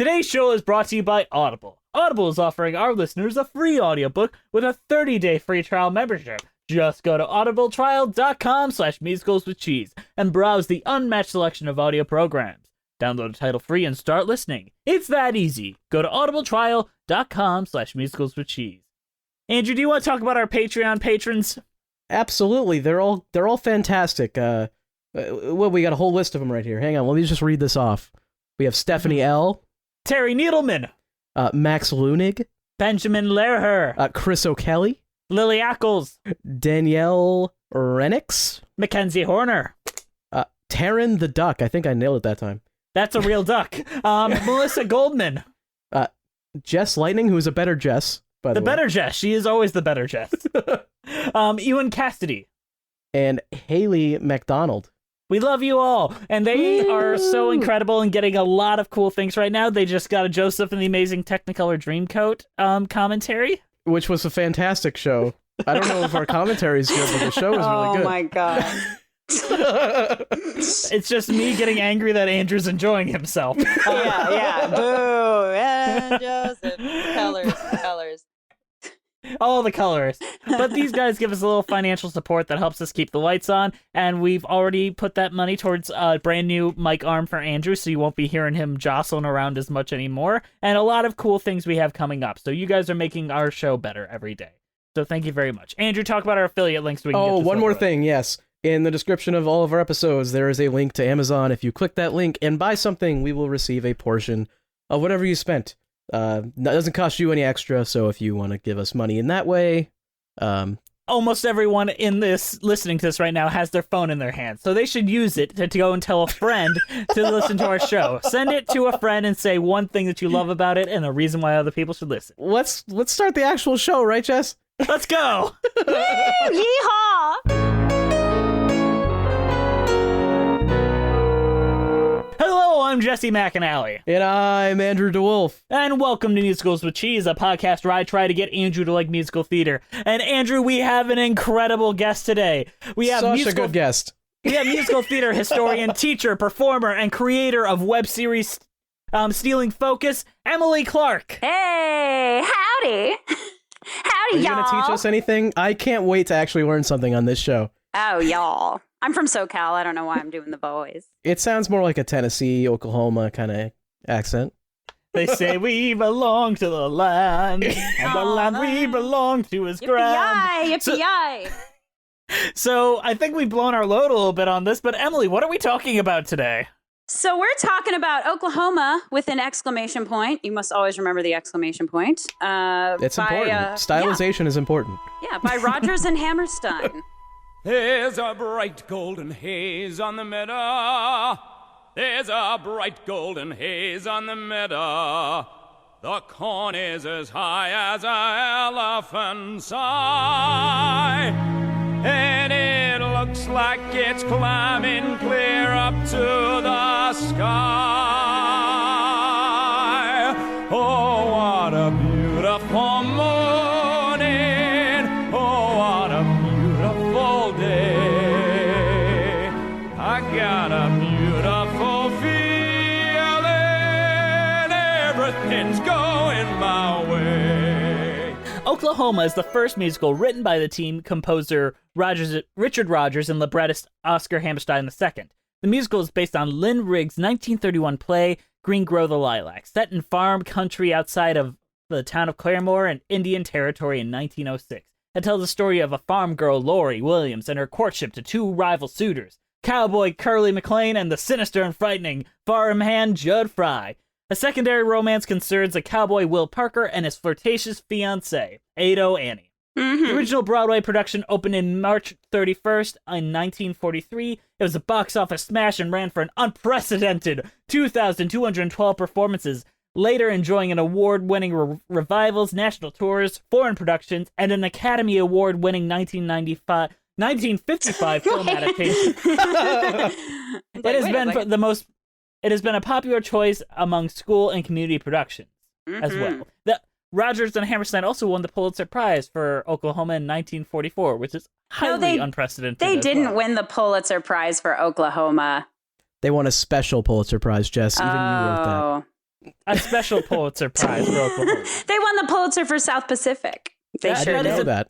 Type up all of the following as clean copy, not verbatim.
Today's show is brought to you by Audible. Audible is offering our listeners a free audiobook with a 30-day free trial membership. Just go to audibletrial.com/musicalswithcheese and browse the unmatched selection of audio programs. Download a title free and start listening. It's that easy. Go to audibletrial.com/musicalswithcheese. Andrew, do you want to talk about our Patreon patrons? Absolutely. They're all fantastic. Well, we got a whole list of them right here. Hang on, let me just read this off. We have Stephanie L., Terry Needleman, Max Lunig, Benjamin Lehrher, Chris O'Kelly, Lily Ackles, Danielle Renix, Mackenzie Horner, Taryn the Duck. I think I nailed it that time. That's a real duck. Melissa Goldman, Jess Lightning, who is a better Jess, by the way. The better Jess. She is always the better Jess. Ewan Cassidy. And Haley McDonald. We love you all. And they are so incredible and getting a lot of cool things right now. They just got a Joseph and the Amazing Technicolor Dreamcoat commentary. Which was a fantastic show. I don't know if our commentary is good, but the show was really good. Oh my god. It's just me getting angry that Andrew's enjoying himself. Yeah. Boo. And Joseph. Colors. All the colors. But these guys give us a little financial support that helps us keep the lights on, and we've already put that money towards a brand new mic arm for Andrew, so you won't be hearing him jostling around as much anymore, and a lot of cool things we have coming up. So you guys are making our show better every day. So thank you very much. Andrew, talk about our affiliate links so we can get this one more over with. thing, yes. In the description of all of our episodes, there is a link to Amazon. If you click that link and buy something, we will receive a portion of whatever you spent. That doesn't cost you any extra, so if you want to give us money in that way... Almost everyone in this listening to this right now has their phone in their hand, so they should use it to go and tell a friend to listen to our show. Send it to a friend and say one thing that you love about it and a reason why other people should listen. Let's start the actual show, right, Jess? Let's go! Yeehaw! Hello, I'm Jesse McAnally. And I'm Andrew DeWolf. And welcome to Musicals with Cheese, a podcast where I try to get Andrew to like musical theater. And Andrew, we have an incredible guest today. We have Such a good guest. We have musical theater historian, teacher, performer, and creator of web series Stealing Focus, Emily Clark. Hey, howdy. Howdy, Are you y'all. going to teach us anything? I can't wait to actually learn something on this show. Oh, y'all. I'm from SoCal. I don't know why I'm doing the voice. It sounds more like a Tennessee, Oklahoma kind of accent. They say we belong to the land, and the land we belong to is grand. Yippee-yi! So I think we've blown our load a little bit on this, but Emily, what are we talking about today? So we're talking about Oklahoma with an exclamation point. You must always remember the exclamation point. It's important. Stylization is important. Yeah, by Rogers and Hammerstein. There's a bright golden haze on the meadow. There's a bright golden haze on the meadow. The corn is as high as an elephant's eye. And it looks like it's climbing clear up to the sky. Oh, what a beautiful morning. Oh, what a beautiful day. I got a beautiful feeling. Everything's going my way. Oklahoma is the first musical written by the team composer Richard Rogers and librettist Oscar Hammerstein II. The musical is based on Lynn Riggs' 1931 play Green Grow the Lilacs, set in farm country outside of the town of Claremore in Indian Territory in 1906. It tells the story of a farm girl, Lori Williams, and her courtship to two rival suitors, cowboy Curly McLean and the sinister and frightening farmhand Judd Fry. A secondary romance concerns a cowboy Will Parker and his flirtatious fiancée, Ado Annie. The original Broadway production opened in March 31st in 1943. It was a box office smash and ran for an unprecedented 2,212 performances, later enjoying an award-winning revivals, national tours, foreign productions, and an Academy Award-winning 1955 film adaptation. It has been a popular choice among school and community productions as well. Rogers and Hammerstein also won the Pulitzer Prize for Oklahoma in 1944, which is highly unprecedented. They didn't win the Pulitzer Prize for Oklahoma. They won a special Pulitzer Prize, Jess. Even you wrote that. a special Pulitzer Prize for Oklahoma. They won the Pulitzer for South Pacific. They Yeah, I sure didn't know did. that.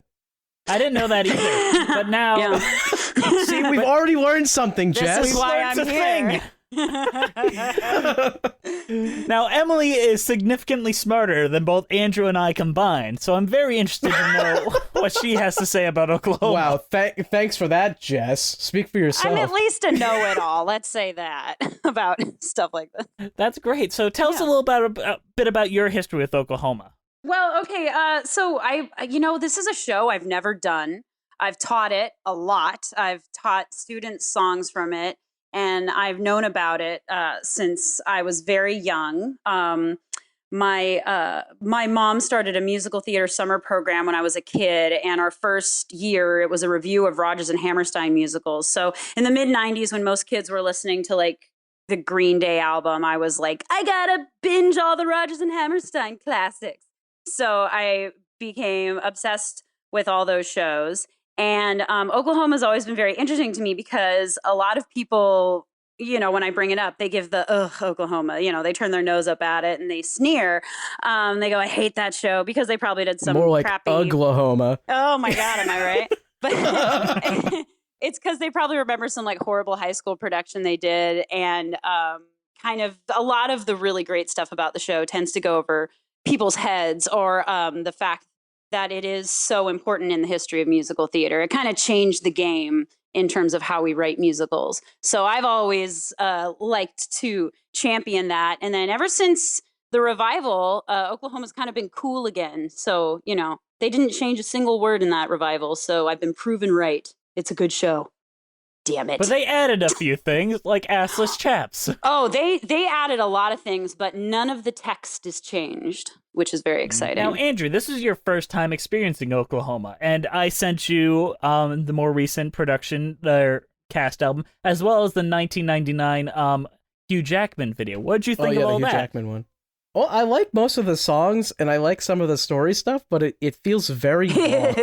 I didn't know that either. But now, Yeah. See, we've already learned something, This Jess. is why learned I'm a here. now Emily is significantly smarter than both Andrew and I combined, so I'm very interested to know what she has to say about Oklahoma. Wow, thanks for that, Jess. Speak for yourself. I'm at least a know-it-all. Let's say that about stuff like this. That's great. So tell us a little bit about your history with Oklahoma. Well, okay. So this is a show I've never done. I've taught it a lot. I've taught students songs from it, and I've known about it since I was very young. My mom started a musical theater summer program when I was a kid, and our first year it was a review of Rogers and Hammerstein musicals. So in the mid '90s, when most kids were listening to like the Green Day album, I was like, I gotta binge all the Rogers and Hammerstein classics. So I became obsessed with all those shows. And Oklahoma's always been very interesting to me because a lot of people, when I bring it up, they give the Oklahoma, they turn their nose up at it and they sneer. They go, I hate that show, because they probably did some more like crappy. Oklahoma. Oh my God, am I right? But it's because they probably remember some like horrible high school production they did. And kind of a lot of the really great stuff about the show tends to go over people's heads, or the fact that it is so important in the history of musical theater. It kind of changed the game in terms of how we write musicals. So I've always liked to champion that. And then ever since the revival, Oklahoma's kind of been cool again. So, they didn't change a single word in that revival. So I've been proven right. It's a good show. Damn it. But they added a few things, like assless chaps. Oh, they added a lot of things, but none of the text is changed, which is very exciting. Now, Andrew, this is your first time experiencing Oklahoma, and I sent you the more recent production, their cast album, as well as the 1999 Hugh Jackman video. What did you think of the all Hugh that? Jackman one. Well, I like most of the songs, and I like some of the story stuff, but it feels very long.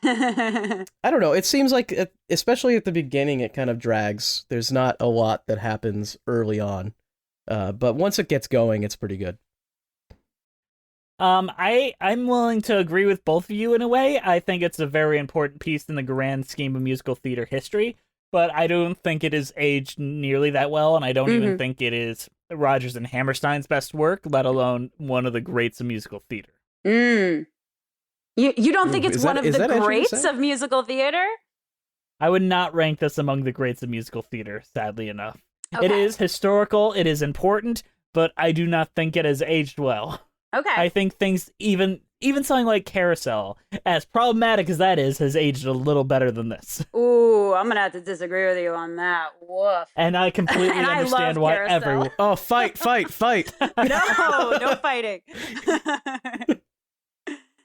I don't know. It seems like, especially at the beginning, it kind of drags. There's not a lot that happens early on. But once it gets going, it's pretty good. I'm willing to agree with both of you in a way. I think it's a very important piece in the grand scheme of musical theater history, but I don't think it is aged nearly that well, and I don't even think it is Rogers and Hammerstein's best work, let alone one of the greats of musical theater. You don't think it's one of the greats of musical theater? I would not rank this among the greats of musical theater, sadly enough. Okay. It is historical, it is important, but I do not think it has aged well. Okay. I think things, even something like Carousel, as problematic as that is, has aged a little better than this. Ooh, I'm gonna have to disagree with you on that. Woof. And I completely And I understand love why Carousel. everyone... Oh, fight! No fighting.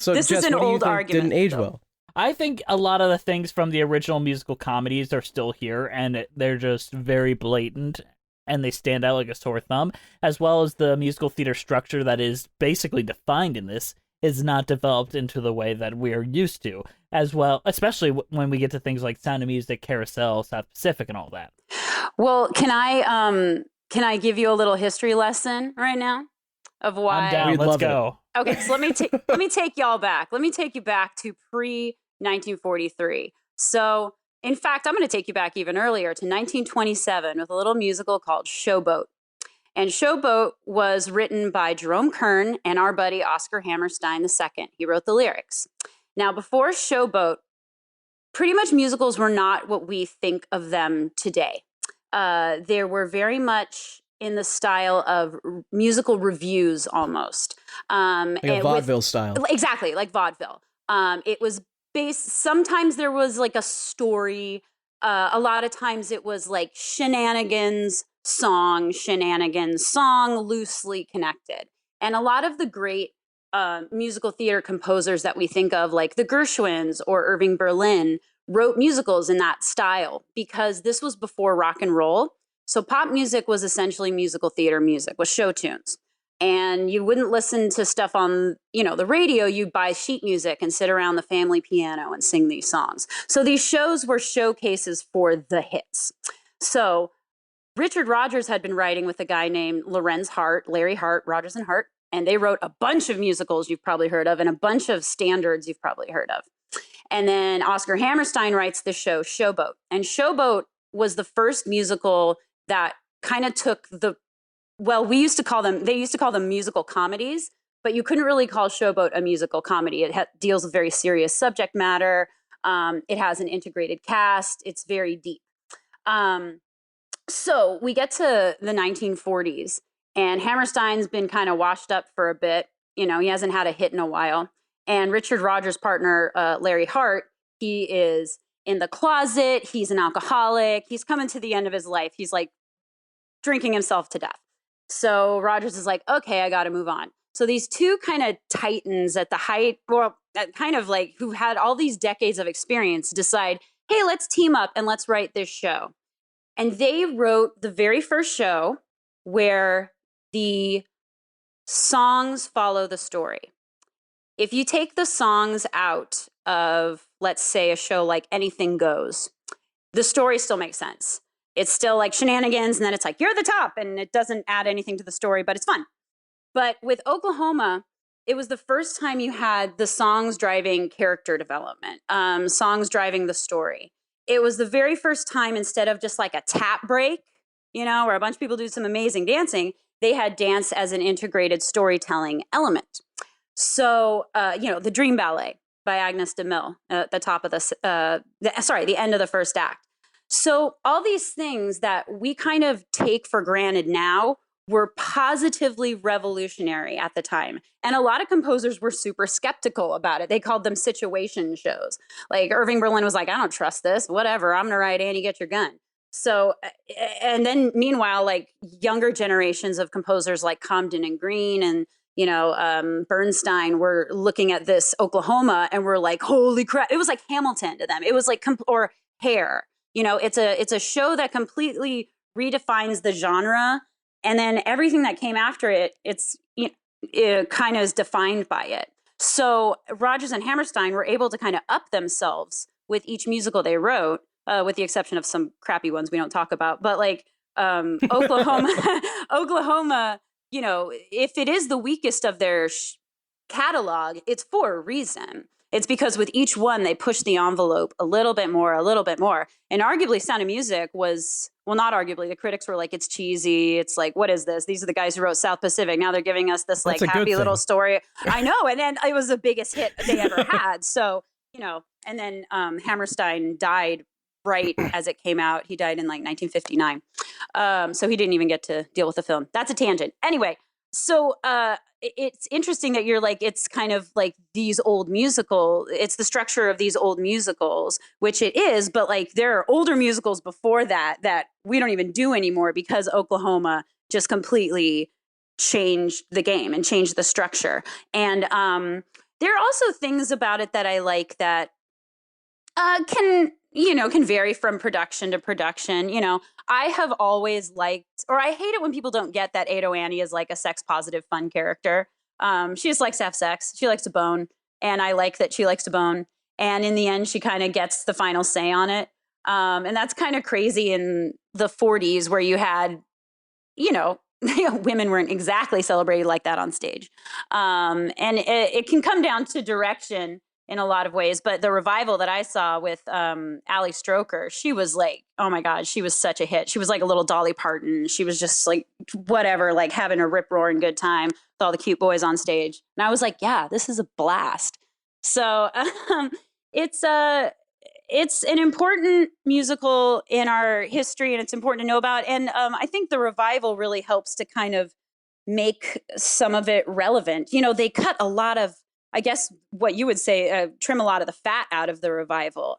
So This is Jess, an what do you old think argument, didn't age though. well? I think a lot of the things from the original musical comedies are still here, and they're just very blatant, and they stand out like a sore thumb, as well as the musical theater structure that is basically defined in this is not developed into the way that we are used to, as well, especially when we get to things like Sound of Music, Carousel, South Pacific, and all that. Well, can I give you a little history lesson right now of why? I'm down. We'd Let's love it. go. Okay, so let me take y'all back. Let me take you back to pre-1943. So, in fact, I'm going to take you back even earlier to 1927 with a little musical called Showboat. And Showboat was written by Jerome Kern and our buddy Oscar Hammerstein II. He wrote the lyrics. Now, before Showboat, pretty much musicals were not what we think of them today. They were very much in the style of musical reviews almost. Like a vaudeville style. Exactly, like vaudeville. It was based, sometimes there was like a story. A lot of times it was like shenanigans, song, loosely connected. And a lot of the great musical theater composers that we think of, like the Gershwins or Irving Berlin, wrote musicals in that style because this was before rock and roll. So pop music was essentially musical theater music, was show tunes. And you wouldn't listen to stuff on, the radio. You'd buy sheet music and sit around the family piano and sing these songs. So these shows were showcases for the hits. So Richard Rogers had been writing with a guy named Larry Hart, Rogers and Hart, and they wrote a bunch of musicals you've probably heard of and a bunch of standards you've probably heard of. And then Oscar Hammerstein writes the show Showboat. And Showboat was the first musical that kind of took they used to call them musical comedies, but you couldn't really call Showboat a musical comedy. It deals with very serious subject matter. It has an integrated cast. It's very deep. So we get to the 1940s, and Hammerstein's been kind of washed up for a bit. He hasn't had a hit in a while. And Richard Rogers' partner, Larry Hart, he is in the closet. He's an alcoholic. He's coming to the end of his life. He's like drinking himself to death. So Rogers is like, okay, I got to move on. So these two kind of titans at the height, kind of like who had all these decades of experience, decide, hey, let's team up and let's write this show. And they wrote the very first show where the songs follow the story. If you take the songs out of, let's say, a show like Anything Goes, the story still makes sense. It's still like shenanigans, and then it's like, you're the top, and it doesn't add anything to the story, but it's fun. But with Oklahoma, it was the first time you had the songs driving character development, songs driving the story. It was the very first time, instead of just like a tap break, where a bunch of people do some amazing dancing, they had dance as an integrated storytelling element. So, the Dream Ballet by Agnes de Mille at the top of the end of the first act. So all these things that we kind of take for granted now were positively revolutionary at the time. And a lot of composers were super skeptical about it. They called them situation shows. Like Irving Berlin was like, I don't trust this, whatever, I'm gonna write Annie, Get Your Gun. So, and then meanwhile, like younger generations of composers like Comden and Green and, Bernstein were looking at this Oklahoma and were like, holy crap. It was like Hamilton to them. It was like, or Hair, it's a show that completely redefines the genre. And then everything that came after it, it kind of is defined by it. So Rogers and Hammerstein were able to kind of up themselves with each musical they wrote, with the exception of some crappy ones we don't talk about. But like Oklahoma, if it is the weakest of their catalog, it's for a reason. It's because with each one, they pushed the envelope a little bit more. And arguably Sound of Music was, well, not arguably, the critics were like, it's cheesy. It's like, what is this? These are the guys who wrote South Pacific. Now they're giving us this like happy little story. I know. And then it was the biggest hit they ever had. So, and then Hammerstein died right as it came out. He died in like 1959. So he didn't even get to deal with the film. That's a tangent. Anyway, so it's interesting that you're like, it's kind of like it's the structure of these old musicals, which it is, but like there are older musicals before that we don't even do anymore because Oklahoma just completely changed the game and changed the structure. And there are also things about it that I like that can vary from production to production. I have always liked, or I hate it when people don't get that Ado Annie is like a sex positive, fun character. She just likes to have sex. She likes to bone. And I like that she likes to bone. And in the end, she kind of gets the final say on it. And that's kind of crazy in the 40s where you had, women weren't exactly celebrated like that on stage. And it can come down to direction in a lot of ways. But the revival that I saw with Ali Stroker, she was like, oh my God, she was such a hit. She was like a little Dolly Parton. She was just like, whatever, like having a rip-roaring good time with all the cute boys on stage. And I was like, yeah, this is a blast. So it's an important musical in our history, and it's important to know about. And I think the revival really helps to kind of make some of it relevant. They cut a lot of, I guess what you would say, trim a lot of the fat out of the revival.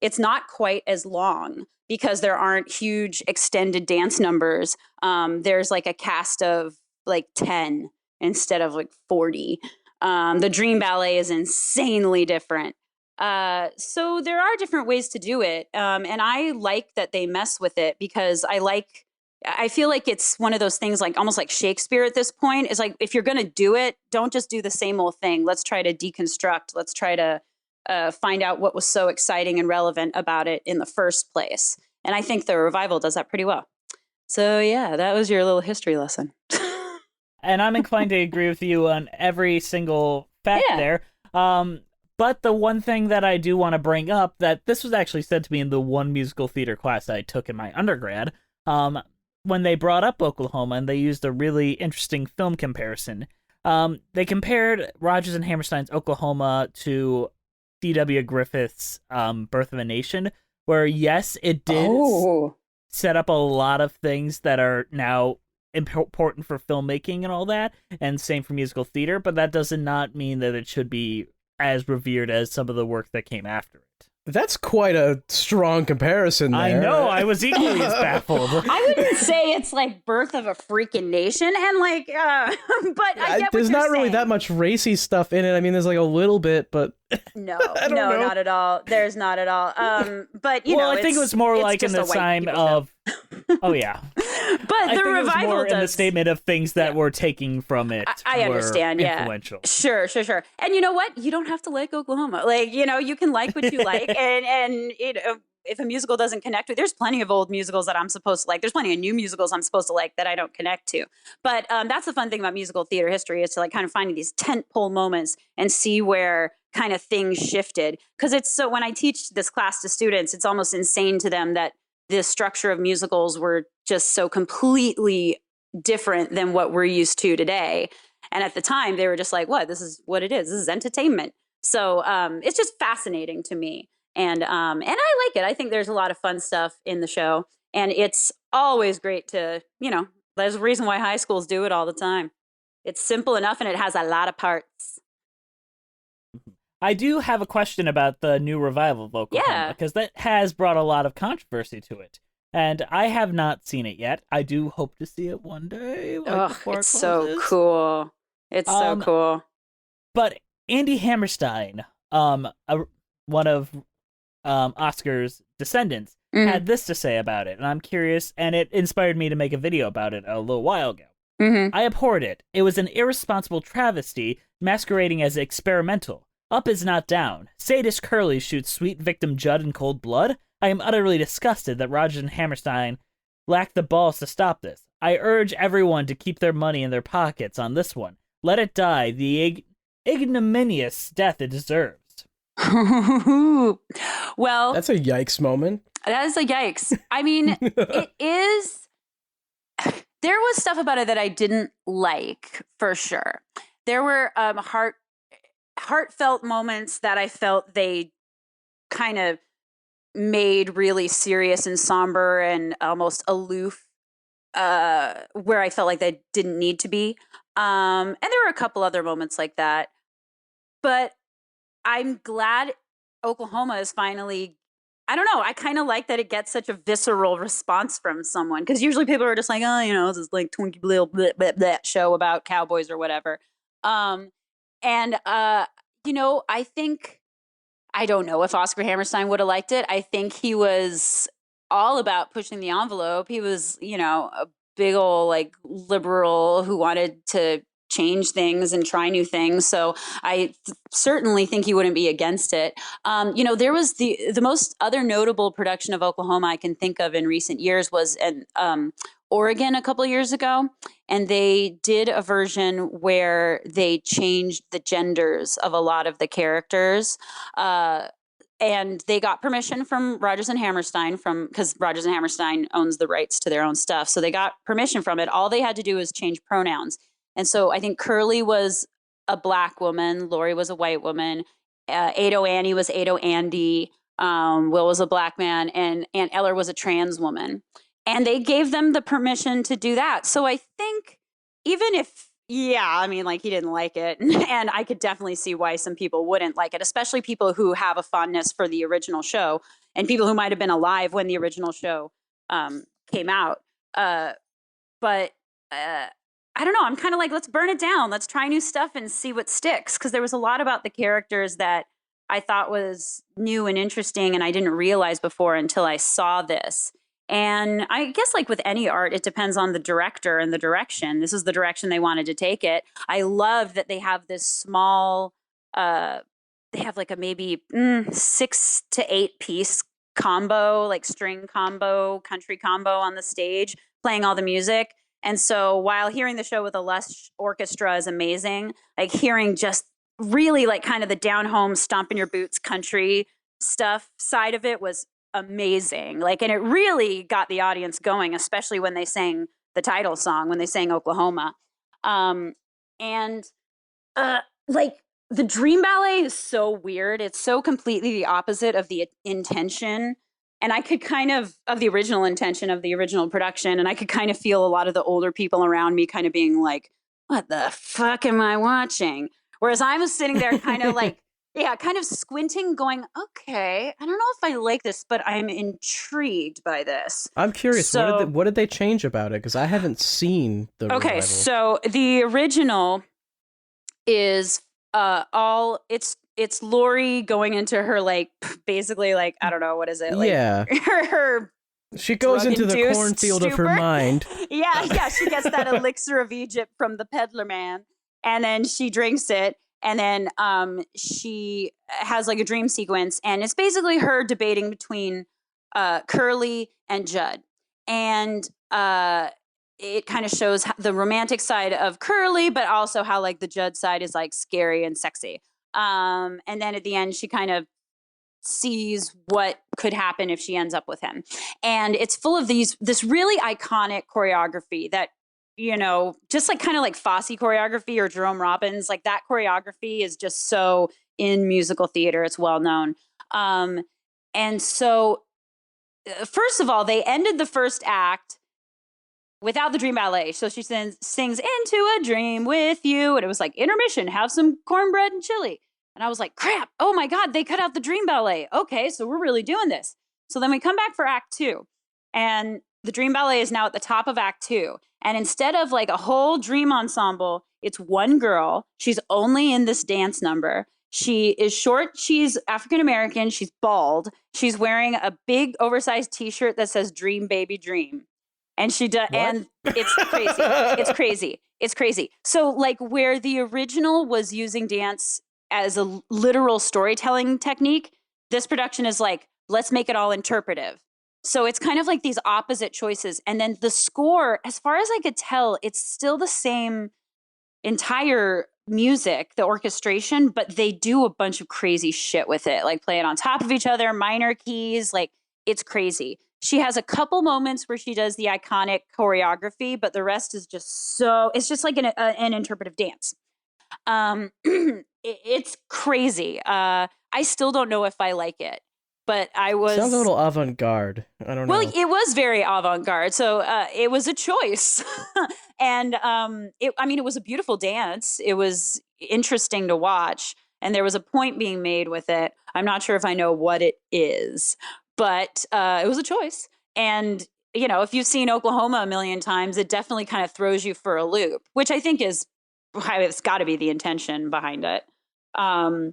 It's not quite as long because there aren't huge extended dance numbers. There's like a cast of like 10 instead of like 40. The Dream Ballet is insanely different. So there are different ways to do it. And I like that they mess with it because I feel like it's one of those things like almost like Shakespeare at this point. It's like, if you're going to do it, don't just do the same old thing. Let's try to deconstruct. Let's try to find out what was so exciting and relevant about it in the first place. And I think the revival does that pretty well. So yeah, that was your little history lesson. And I'm inclined to agree with you on every single fact Yeah. there. But the one thing that I do want to bring up, that this was actually said to me in the one musical theater class I took in my undergrad, when they brought up Oklahoma and they used a really interesting film comparison. They compared Rogers and Hammerstein's Oklahoma to D.W. Griffith's Birth of a Nation, where yes, it did set up a lot of things that are now important for filmmaking and all that, and same for musical theater, but that does not mean that it should be as revered as some of the work that came after it. That's quite a strong comparison there. I know, I was equally as baffled. I wouldn't say it's like Birth of a Freaking Nation, and like, but I get what there's you're not really saying. that much racy stuff in it. I mean, there's like a little bit, but No, I don't know. not at all. There's not at all. But you know, I think it was more it's like in just the a white time people show. of. Oh yeah, But I the think it was revival more does. in the statement of things that were taking from it. I were understand, yeah. influential. Sure. And you know what? You don't have to like Oklahoma. Like, you know, you can like what you like, and you know, if a musical doesn't connect with, there's plenty of old musicals that I'm supposed to like. There's plenty of new musicals I'm supposed to like that I don't connect to. But that's the fun thing about musical theater history, is to like kind of finding these tentpole moments and see where kind of things shifted. Because it's so, when I teach this class to students, it's almost insane to them that the structure of musicals were just so completely different than what we're used to today. And at the time, they were just like, "What? This is what it is. This is entertainment." So it's just fascinating to me, and I like it. I think there's a lot of fun stuff in the show, and it's always great to, you know, there's a reason why high schools do it all the time. It's simple enough, and it has a lot of parts. I do have a question about the new revival of Oklahoma, Yeah. because that has brought a lot of controversy to it. And I have not seen it yet. I do hope to see it one day. Before It's it so closes. cool. It's so cool. But Andy Hammerstein, one of Oscar's descendants, had this to say about it, and I'm curious, and it inspired me to make a video about it a little while ago. Mm-hmm. I abhorred it. It was an irresponsible travesty masquerading as experimental. Up is not down. Sadist Curly shoots sweet victim Judd in cold blood. I am utterly disgusted that Rogers and Hammerstein lacked the balls to stop this. I urge everyone to keep their money in their pockets on this one. Let it die the ignominious death it deserves. Well, that's a yikes moment. that is a yikes. I mean, it is. There was stuff about it that I didn't like, for sure. There were heartfelt moments that I felt they kind of made really serious and somber and almost aloof, where I felt like they didn't need to be. And there were a couple other moments like that. But I'm glad Oklahoma is finally, I don't know, I kind of like that it gets such a visceral response from someone. Because usually people are just like, oh, you know, this is like Twinkie little that show about cowboys or whatever. You know, I think, I don't know if Oscar Hammerstein would have liked it. I think he was all about pushing the envelope. He was, you know, a big old like liberal who wanted to change things and try new things. So I certainly think he wouldn't be against it. You know, there was the most other notable production of Oklahoma I can think of in recent years was in Oregon a couple years ago. And they did a version where they changed the genders of a lot of the characters. And they got permission from Rogers and Hammerstein, because Rogers and Hammerstein owns the rights to their own stuff. So they got permission from it. All they had to do was change pronouns. And so I think Curly was a black woman, Lori was a white woman, Ado Annie was Ado Andy, Will was a black man, and Aunt Eller was a trans woman. And they gave them the permission to do that. So I think even if, yeah, I mean, like, he didn't like it. And I could definitely see why some people wouldn't like it, especially people who have a fondness for the original show and people who might have been alive when the original show came out. But I don't know. I'm kind of like, let's burn it down. Let's try new stuff and see what sticks. Because there was a lot about the characters that I thought was new and interesting and I didn't realize before until I saw this. And I guess like with any art, it depends on the director and the direction. This is the direction they wanted to take it. I love that they have this small, they have like a maybe 6 to 8 piece combo, like string combo, country combo on the stage playing all the music. And so while hearing the show with a lush orchestra is amazing, like hearing just really like kind of the down home stomp in your boots country stuff side of it was amazing. Like, and it really got the audience going, especially when they sang the title song, when they sang Oklahoma. And like the Dream Ballet is so weird. It's so completely the opposite of the intention. And I could kind of the original intention of the original production. And I could kind of feel a lot of the older people around me kind of being like, what the fuck am I watching? Whereas I was sitting there kind of like, yeah, kind of squinting, going, okay, I don't know if I like this, but I'm intrigued by this. I'm curious, So, what did they change about it? Because I haven't seen the okay, revival. so the original is it's Lori going into her like basically like I don't know what is it like Yeah. her She goes into the drug-induced cornfield of her stupor. mind. yeah she gets that elixir of Egypt from the peddler man, and then she drinks it, and then she has like a dream sequence, and it's basically her debating between Curly and Judd, and it kind of shows the romantic side of Curly, but also how like the Judd side is like scary and sexy. And then at the end, she kind of sees what could happen if she ends up with him. And it's full of this really iconic choreography that, you know, just like kind of like Fosse choreography or Jerome Robbins, like that choreography is just so in musical theater. It's well known. And so first of all, they ended the first act without the Dream Ballet. So she sings Into a Dream with You. And it was like, intermission, have some cornbread and chili. And I was like, crap, oh my God, they cut out the Dream Ballet. Okay, so we're really doing this. So then we come back for Act 2. And the Dream Ballet is now at the top of Act 2. And instead of like a whole dream ensemble, it's one girl. She's only in this dance number. She is short. She's African-American. She's bald. She's wearing a big oversized t-shirt that says Dream Baby Dream. And she does, and it's crazy. It's crazy. It's crazy. So like where the original was using dance as a literal storytelling technique, this production is like, let's make it all interpretive. So it's kind of like these opposite choices. And then the score, as far as I could tell, it's still the same entire music, the orchestration, but they do a bunch of crazy shit with it, like play it on top of each other, minor keys, like it's crazy. She has a couple moments where she does the iconic choreography, but the rest is just it's just like an interpretive dance. It's crazy. I still don't know if I like it, but Sounds a little avant-garde. I don't know. Well, it was very avant-garde, so it was a choice. And it was a beautiful dance. It was interesting to watch, and there was a point being made with it. I'm not sure if I know what it is, but it was a choice. And, you know, if you've seen Oklahoma a million times, it definitely kind of throws you for a loop, which I think it's got to be the intention behind it. Yeah,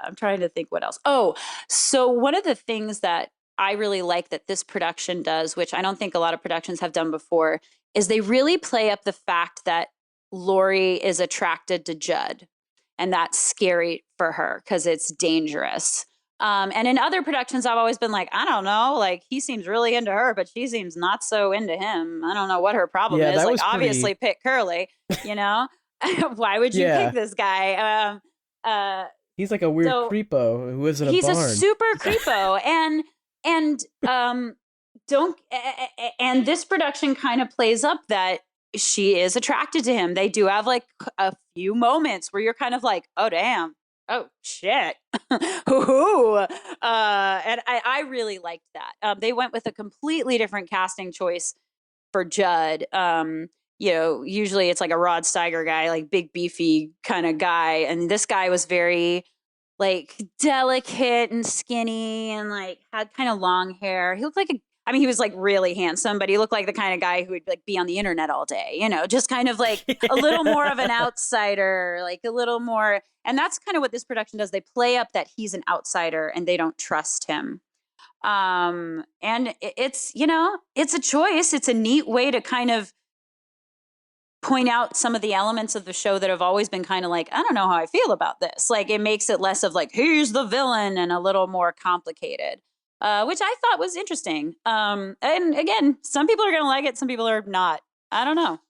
I'm trying to think what else. Oh, so one of the things that I really like that this production does, which I don't think a lot of productions have done before, is they really play up the fact that Lori is attracted to Judd. And that's scary for her because it's dangerous. And in other productions, I've always been like, I don't know, like he seems really into her, but she seems not so into him. I don't know what her problem is. Like, obviously pick Curly, you know? Why would you pick this guy? He's like a weird creepo who lives in a barn. He's a super creepo. And this production kind of plays up that she is attracted to him. They do have like a few moments where you're kind of like, oh, damn. Oh, shit. Hoo-hoo. And I really liked that. They went with a completely different casting choice for Judd. You know, usually it's like a Rod Steiger guy, like big, beefy kind of guy. And this guy was very like delicate and skinny and like had kind of long hair. He looked like he was like really handsome, but he looked like the kind of guy who would like be on the internet all day, you know, just kind of like a little more of an outsider, like a little more. And that's kind of what this production does. They play up that he's an outsider and they don't trust him. And it's, you know, it's a choice. It's a neat way to kind of point out some of the elements of the show that have always been kind of like, I don't know how I feel about this. Like it makes it less of like, here's the villain and a little more complicated. which I thought was interesting. And again, some people are going to like it, some people are not. I don't know.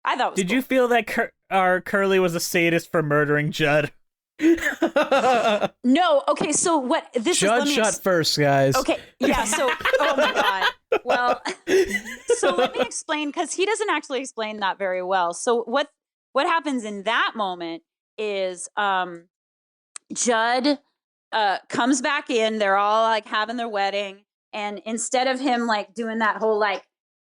I thought it was Did cool. you feel that our Curly was a sadist for murdering Judd? No. Okay. So what this Judd is? shot first, guys. Okay. Yeah. So, oh my God. Well, so let me explain, because he doesn't actually explain that very well. So what happens in that moment is Judd comes back in. They're all like having their wedding, and instead of him like doing that whole like,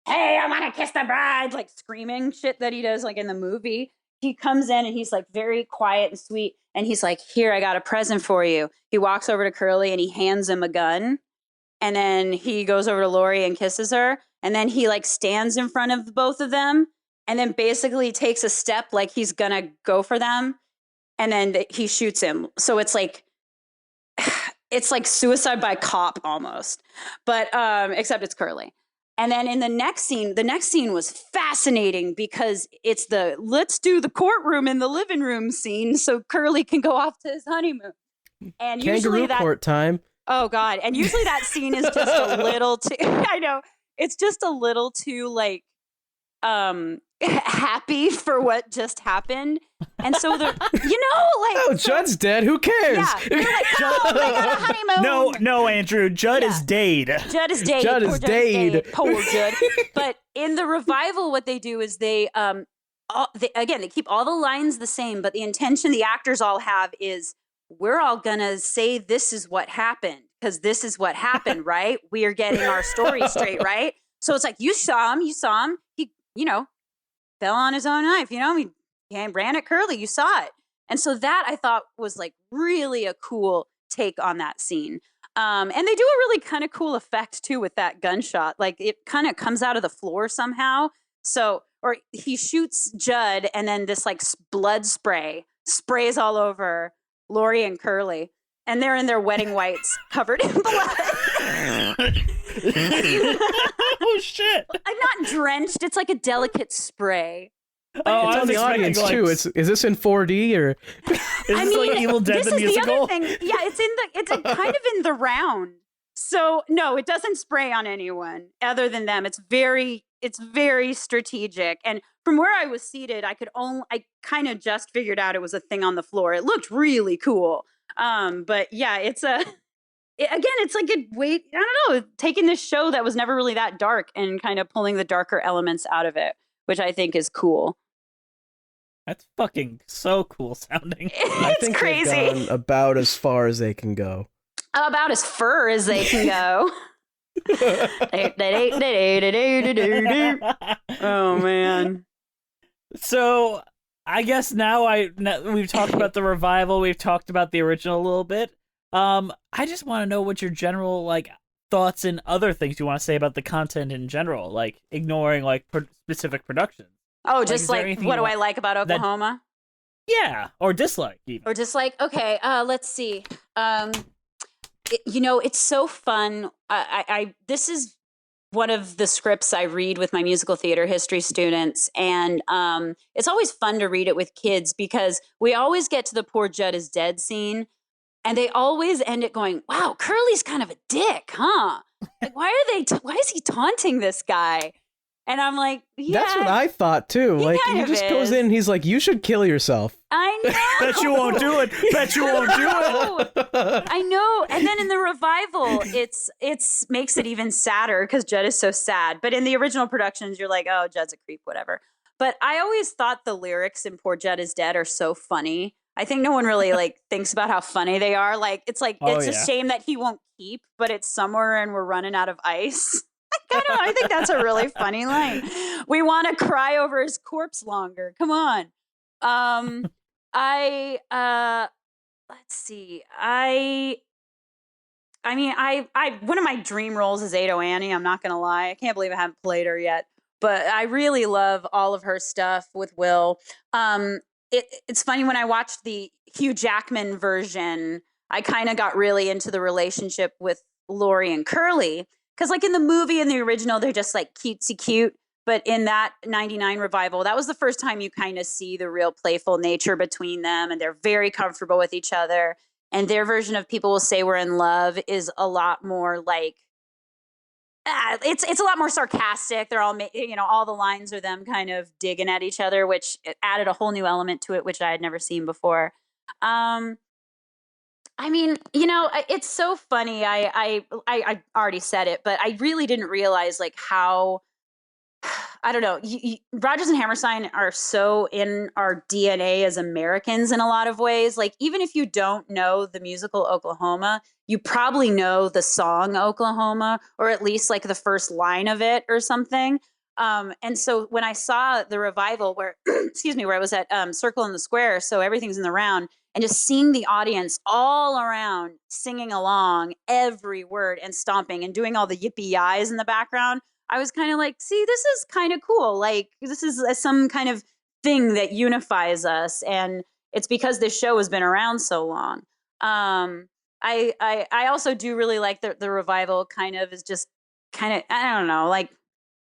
"Hey, I want to kiss the bride," like screaming shit that he does like in the movie, he comes in and he's like very quiet and sweet. And he's like, "Here, I got a present for you." He walks over to Curly and he hands him a gun. And then he goes over to Lori and kisses her. And then he like stands in front of both of them and then basically takes a step like he's going to go for them. And then he shoots him. So it's like suicide by cop almost. But except it's Curly. And then in the next scene was fascinating because it's the let's do the courtroom in the living room scene so Curly can go off to his honeymoon. And Kangaroo court time. Oh God. And usually that scene is just a little too, I know, it's just a little too like happy for what just happened. And so like oh, Judd's dead. Who cares? Yeah, they're like, oh, they got a honeymoon. No, Andrew. Judd is Dade. Judd is Dade. Judd is Dade. Poor Judd. But in the revival, what they do is they keep all the lines the same, but the intention the actors all have is we're all gonna say this is what happened because this is what happened, right? We are getting our story straight, right? So it's like you saw him. He, fell on his own knife. He ran at Curly. You saw it. And so that I thought was like really a cool take on that scene. And they do a really kind of cool effect too with that gunshot. Like it kind of comes out of the floor somehow. So, or he shoots Judd and then this like blood sprays all over Lori and Curly. And they're in their wedding whites covered in blood. Oh shit! I'm not drenched. It's like a delicate spray. Oh, It's on the audience too. Is this in 4D or? Is this like Evil Dead the musical? The other thing. Yeah, it's kind of in the round. So no, it doesn't spray on anyone other than them. It's very strategic. And from where I was seated, I kind of just figured out it was a thing on the floor. It looked really cool. But yeah, it's like I don't know, taking this show that was never really that dark and kind of pulling the darker elements out of it, which I think is cool. That's fucking so cool sounding. I think crazy. They've gone about as far as they can go. About as fur as they can go. Oh man. So I guess now we've talked about the revival, we've talked about the original a little bit. I just want to know what your general like thoughts and other things you want to say about the content in general, like ignoring like specific productions. Oh, just like what do I like about Oklahoma? Yeah, or dislike even. Or just like, okay, let's see. It's so fun. This is one of the scripts I read with my musical theater history students, and it's always fun to read it with kids because we always get to the poor Judd is dead scene, and they always end it going, "Wow, Curly's kind of a dick, huh? Like, why is he taunting this guy?" And I'm like, yeah. That's what I thought too. Like he just goes in and he's like, "You should kill yourself." I know. Bet you won't do it. Bet you won't do it. I know. And then in the revival, it's makes it even sadder because Judd is so sad. But in the original productions, you're like, oh, Judd's a creep, whatever. But I always thought the lyrics in Poor Judd is Dead are so funny. I think no one really like thinks about how funny they are. Like it's a shame that he won't keep, but it's summer and we're running out of ice. I think that's a really funny line. We want to cry over his corpse longer. Come on. Let's see. I mean, one of my dream roles is Ado Annie. I'm not gonna lie. I can't believe I haven't played her yet, but I really love all of her stuff with Will. It's funny when I watched the Hugh Jackman version, I kind of got really into the relationship with Lori and Curly. Because like in the movie and the original, they're just like cutesy cute. But in that 99 revival, that was the first time you kind of see the real playful nature between them. And they're very comfortable with each other. and their version of People Will Say We're in Love is a lot more like, it's a lot more sarcastic. They're all, all the lines are them kind of digging at each other, which added a whole new element to it, which I had never seen before. I mean, it's so funny. I already said it, but I really didn't realize like how, I don't know. Rogers and Hammerstein are so in our DNA as Americans in a lot of ways. Like, even if you don't know the musical Oklahoma, you probably know the song Oklahoma, or at least like the first line of it or something. And so when I saw the revival where, where I was at Circle in the Square, so everything's in the round, and just seeing the audience all around singing along every word and stomping and doing all the yippee-yis in the background, I was kind of like, see, this is kind of cool. Like, this is some kind of thing that unifies us. And it's because this show has been around so long. I also do really like the revival kind of is just kind of, I don't know, like,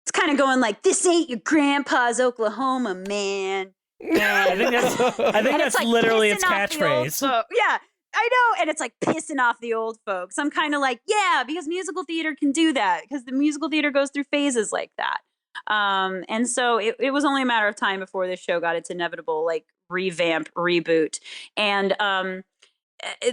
it's kind of going like, this ain't your grandpa's Oklahoma, man. I think that's like literally its catchphrase. Yeah, I know. And it's like pissing off the old folks. I'm kind of like, yeah, because musical theater can do that, because the musical theater goes through phases like that. And so it was only a matter of time before this show got its inevitable like revamp, reboot. And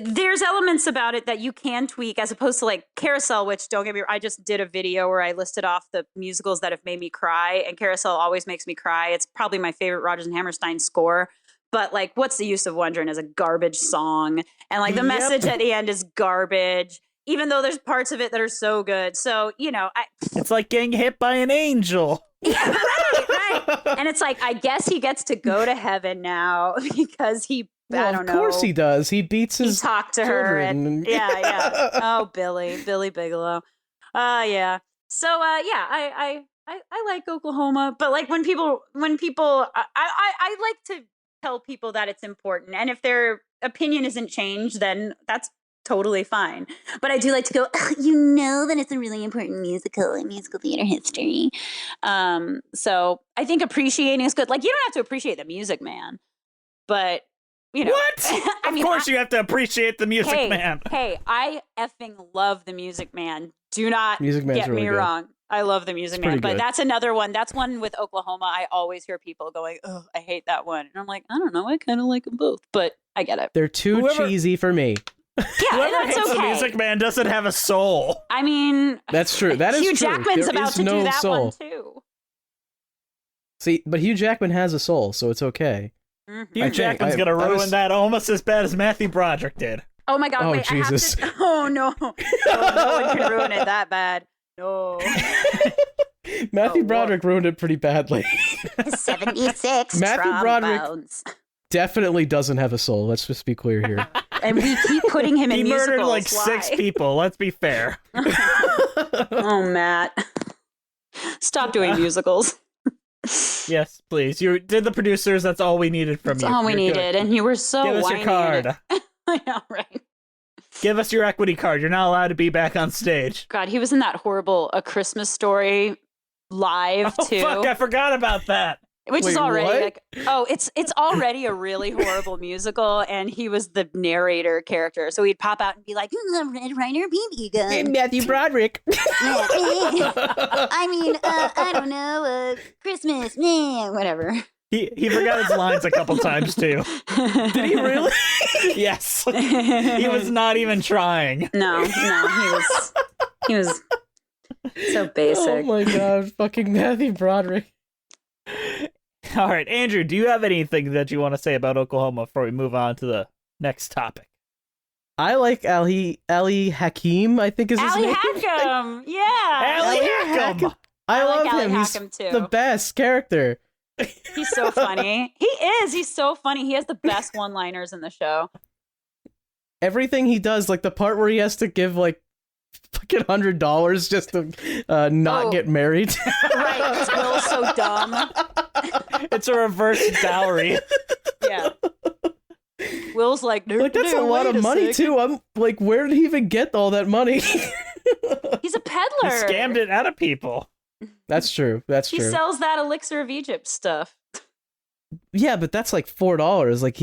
there's elements about it that you can tweak, as opposed to like Carousel, which, don't get me wrong, I just did a video where I listed off the musicals that have made me cry, and Carousel always makes me cry. It's probably my favorite Rogers and Hammerstein score. But like, what's the use of wondering is a garbage song, and like the message at the end is garbage, even though there's parts of it that are so good. So it's like getting hit by an angel. Yeah, right. And it's like, I guess he gets to go to heaven now because he. Well, I don't know. Of course he does. He beats his. He talked to her, and yeah. Oh, Billy Bigelow. Yeah. So I like Oklahoma, but like when people, I like to tell people that it's important, and if their opinion isn't changed, then that's totally fine. But I do like to go, that it's a really important musical in musical theater history. So I think appreciating is good. Like, you don't have to appreciate the Music Man, but. What? Of course you have to appreciate the Music Man. Hey, I effing love the Music Man. Do not get me wrong. I love the Music Man. But that's another one. That's one with Oklahoma. I always hear people going, oh, I hate that one. And I'm like, I don't know. I kind of like them both. But I get it. They're too cheesy for me. Yeah, whoever that's hates okay. the Music Man doesn't have a soul. I mean, that's true. That is Hugh true. Jackman's about to do that soul. one too. See, but Hugh Jackman has a soul, so it's okay. Mm-hmm. Hugh Jackman's gonna ruin that almost as bad as Matthew Broderick did. Oh my God! Wait, Jesus. I have to. Oh no! No one can ruin it that bad. No. Matthew Broderick ruined it pretty badly. 76 Matthew Broderick trombones. Definitely doesn't have a soul. Let's just be clear here. And we keep putting him in He musicals. murdered like Why? 6 people. Let's be fair. Oh, Matt. Stop doing musicals. Yes, please. You did the producers. That's all we needed from you. That's all we needed, and you were so Give us whiny your card. in it. I know, right? Give us your equity card. You're not allowed to be back on stage. God, he was in that horrible A Christmas Story live too. Fuck, I forgot about that. Which is Wait, already what? like, it's already a really horrible musical, and he was the narrator character. So he'd pop out and be like, Red Ryder BB gun. Hey, Matthew Broderick. I mean, I don't know, Christmas, whatever. He forgot his lines a couple times too. Did he really? Yes. He was not even trying. No, he was so basic. Oh my God, fucking Matthew Broderick. All right, Andrew, do you have anything that you want to say about Oklahoma before we move on to the next topic? I like Ali Hakim, I think is his Ali name. Hackham, yeah. Ali Hackham. I like love Ali him. Hackham, He's too. the best character. He's so funny. He is. He's so funny. He has the best one-liners in the show. Everything he does, like the part where he has to give like fucking $100 just to not get married. Right, because Will's so dumb. It's a reverse dowry. Yeah. Will's like that's a lot of money too. I'm like, where did he even get all that money? He's a peddler. He scammed it out of people. That's true. That's He true. sells that Elixir of Egypt stuff. Yeah, but that's like $4. Like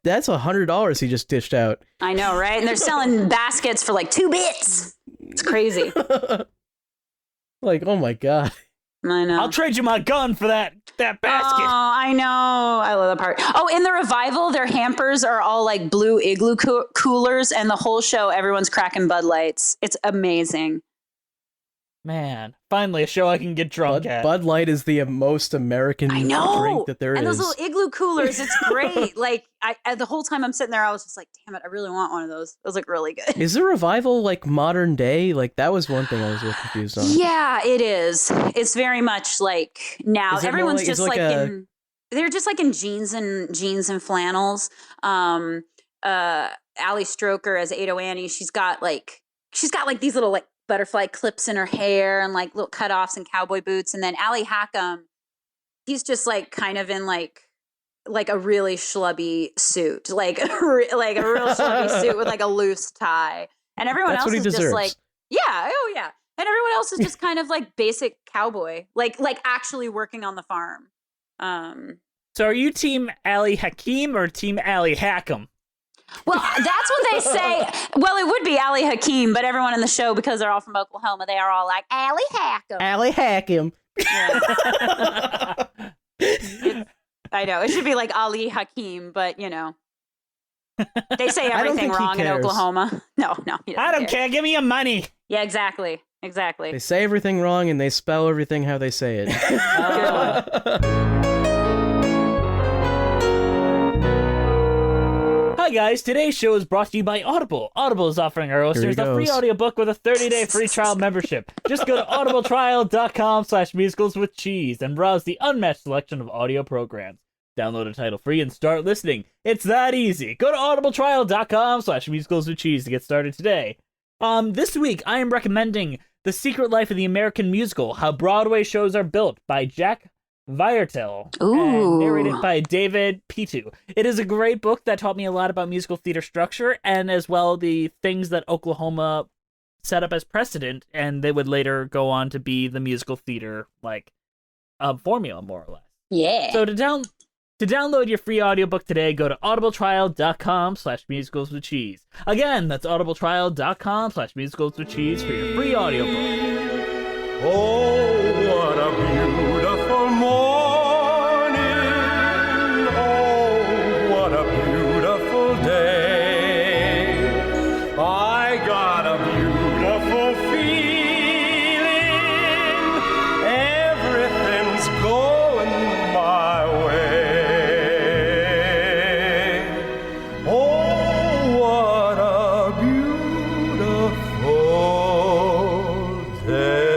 that's $100 he just dished out. I know, right? And they're selling baskets for like 2 bits. It's crazy. Like, oh my god. I know. I'll trade you my gun for that basket. Oh, I know. I love that part. Oh, in the revival, their hampers are all like blue igloo coolers, and the whole show, everyone's cracking Bud Lights. It's amazing. Man, finally a show I can get drunk at. Bud Light is the most American drink that there is. And those little igloo coolers, it's great. Like, the whole time I'm sitting there, I was just like, damn it, I really want one of those. It was like really good. Is the revival like modern day? Like, that was one thing I was a little confused on. Yeah, it is. It's very much like now. Everyone's just like they're just like in jeans and flannels. Ali Stroker as Ado Annie, she's got like these little like butterfly clips in her hair and like little cutoffs and cowboy boots. And then Ali Hackham, he's just like kind of in like a really schlubby suit, like a real schlubby suit with like a loose tie. And everyone else is just like, yeah, oh yeah. And everyone else is just kind of like basic cowboy, like actually working on the farm. So are you team Ali Hakim or team Ali Hackham? Well, that's what they say. Well, it would be Ali Hakim, but everyone in the show, because they're all from Oklahoma, they are all like, Ali Hackham. Ali Hackham. Yeah. I know. It should be like Ali Hakim, but, you know. They say everything wrong in Oklahoma. No. I don't care. Give me your money. Yeah, exactly. They say everything wrong and they spell everything how they say it. Hi guys, today's show is brought to you by Audible. Audible is offering our listeners a free audiobook with a 30-day free trial membership. Just go to audibletrial.com/musicalswithcheese and browse the unmatched selection of audio programs. Download a title free and start listening. It's that easy. Go to audibletrial.com/musicalswithcheese to get started today. This week I am recommending The Secret Life of the American Musical: How Broadway Shows Are Built by Jack Viertel, and narrated by David Pitu. It is a great book that taught me a lot about musical theater structure and as well the things that Oklahoma set up as precedent, and they would later go on to be the musical theater formula, more or less. Yeah. So to download your free audiobook today, go to audibletrial.com/musicalswithcheese. Again, that's audibletrial.com/musicalswithcheese for your free audiobook. Oh, what a beautiful morning. Oh, what a beautiful day. I got a beautiful feeling. Everything's going my way. Oh, what a beautiful day.